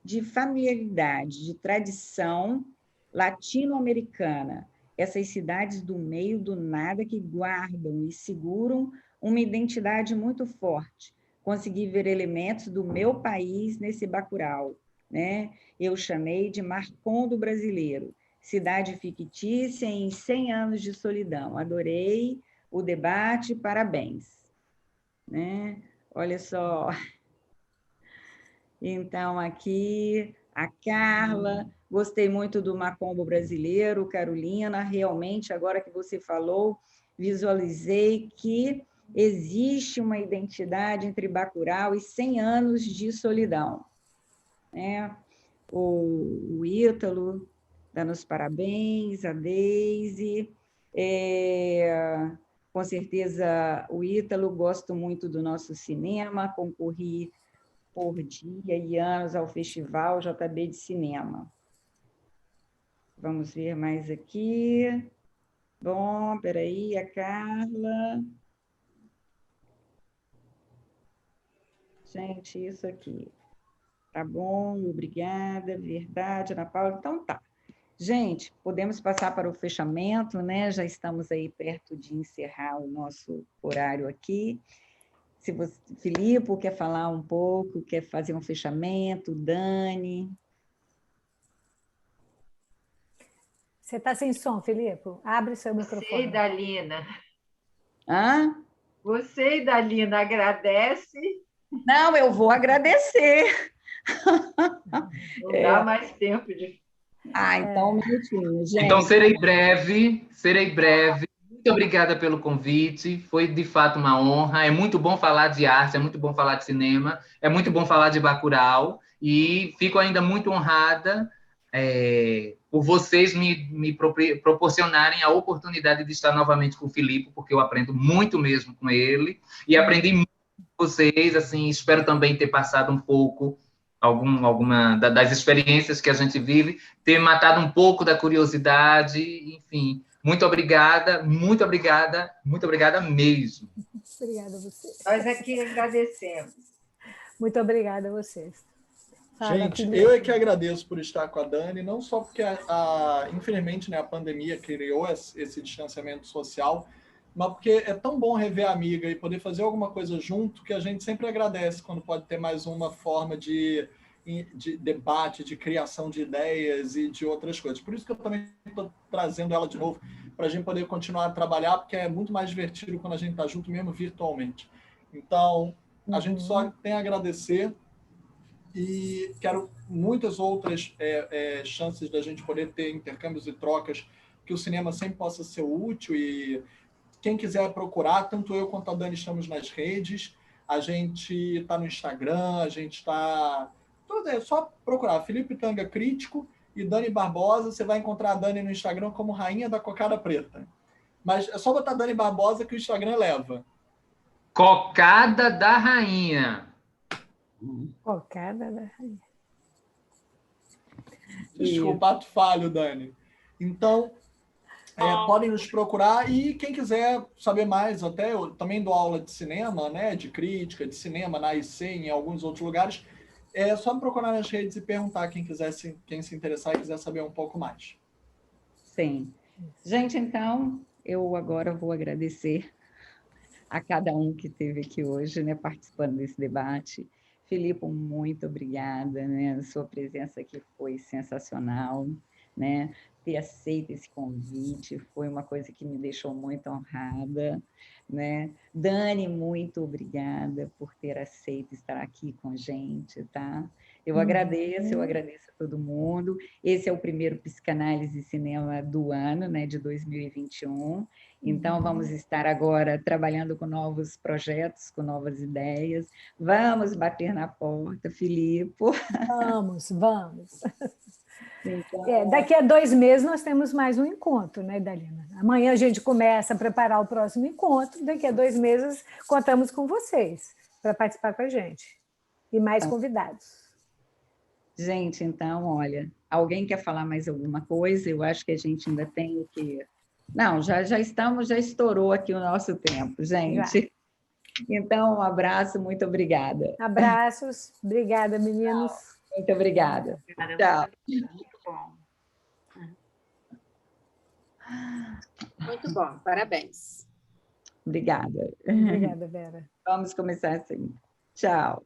de familiaridade, de tradição latino-americana. Essas cidades do meio do nada que guardam e seguram uma identidade muito forte. Consegui ver elementos do meu país nesse Bacurau, né? Eu chamei de Marcondo brasileiro, cidade fictícia em 100 anos de solidão. Adorei o debate, parabéns. Né? Olha só. Então, aqui, a Carla, Gostei muito do Macombo brasileiro, Carolina. Realmente, agora que você falou, visualizei que existe uma identidade entre Bacurau e 100 anos de solidão, né? O Ítalo dando os parabéns, a Deise. Com certeza, o Ítalo, gosto muito do nosso cinema, concorri por dia e anos ao Festival JB de Cinema. Vamos ver mais aqui. Bom, peraí, a Carla. Gente, isso aqui. Tá bom, obrigada, verdade, Ana Paula. Então tá. Gente, podemos passar para o fechamento, né? Já estamos aí perto de encerrar o nosso horário aqui. Se você, Filipe, quer falar um pouco, quer fazer um fechamento, Dani. Você está sem som, Filipe? Abre seu Você microfone. e Dalina. Hã? Você e Dalina agradece. Não, eu vou agradecer. Não dá mais tempo de. Então, um minutinho, gente. Então, serei breve, serei breve. Muito obrigada pelo convite, foi de fato uma honra. É muito bom falar de arte, é muito bom falar de cinema, é muito bom falar de Bacurau, e fico ainda muito honrada por vocês me proporcionarem a oportunidade de estar novamente com o Filipe, porque eu aprendo muito mesmo com ele, e aprendi muito com vocês, assim, espero também ter passado um pouco alguma das experiências que a gente vive, ter matado um pouco da curiosidade, enfim. Muito obrigada, muito obrigada, muito obrigada mesmo. Obrigada a você. Nós aqui agradecemos. Muito obrigada a vocês. Fala, Gente, Filipe. eu é que agradeço por estar com a Dani, não só porque, infelizmente, né, a pandemia criou esse distanciamento social, mas porque é tão bom rever a amiga e poder fazer alguma coisa junto que a gente sempre agradece quando pode ter mais uma forma de debate, de criação de ideias e de outras coisas. Por isso que eu também estou trazendo ela de novo, para a gente poder continuar a trabalhar, porque é muito mais divertido quando a gente está junto, mesmo virtualmente. Então, a gente só tem a agradecer e quero muitas outras chances da gente poder ter intercâmbios e trocas, que o cinema sempre possa ser útil. E quem quiser procurar, tanto eu quanto a Dani estamos nas redes, a gente está no Instagram, a gente está... É só procurar Filipe Tanga Crítico e Dani Barbosa, você vai encontrar a Dani no Instagram como Rainha da Cocada Preta. Mas é só botar Dani Barbosa que o Instagram leva. Cocada da Rainha. Cocada da Rainha. Desculpa, ato falho, Dani. Então, podem nos procurar, e quem quiser saber mais, até eu também dou aula de cinema, né, de crítica, de cinema na IC, em alguns outros lugares, é só me procurar nas redes e perguntar quem se interessar e quiser saber um pouco mais. Sim. Gente, então, eu agora vou agradecer a cada um que esteve aqui hoje, né, participando desse debate. Filipe, muito obrigada, né? A sua presença aqui foi sensacional, né? Ter aceito esse convite foi uma coisa que me deixou muito honrada, né? Dani, muito obrigada por ter aceito estar aqui com a gente, tá? Eu agradeço a todo mundo. Esse é o primeiro Psicanálise e Cinema do ano, né, de 2021. Então, vamos estar agora trabalhando com novos projetos, com novas ideias. Vamos bater na porta, Filipe. Vamos. Então... daqui a 2 meses nós temos mais um encontro, né, Dalina? Amanhã a gente começa a preparar o próximo encontro, daqui a 2 meses contamos com vocês para participar com a gente. E mais convidados. Gente, então, olha, alguém quer falar mais alguma coisa? Eu acho que a gente ainda tem o quê? Não, já estourou aqui o nosso tempo, gente. Já. Então, um abraço, muito obrigada. Abraços, obrigada, meninos. Muito obrigada. Tchau. Muito bom. Muito bom, parabéns. Obrigada. Obrigada, Vera. Vamos começar assim. Tchau.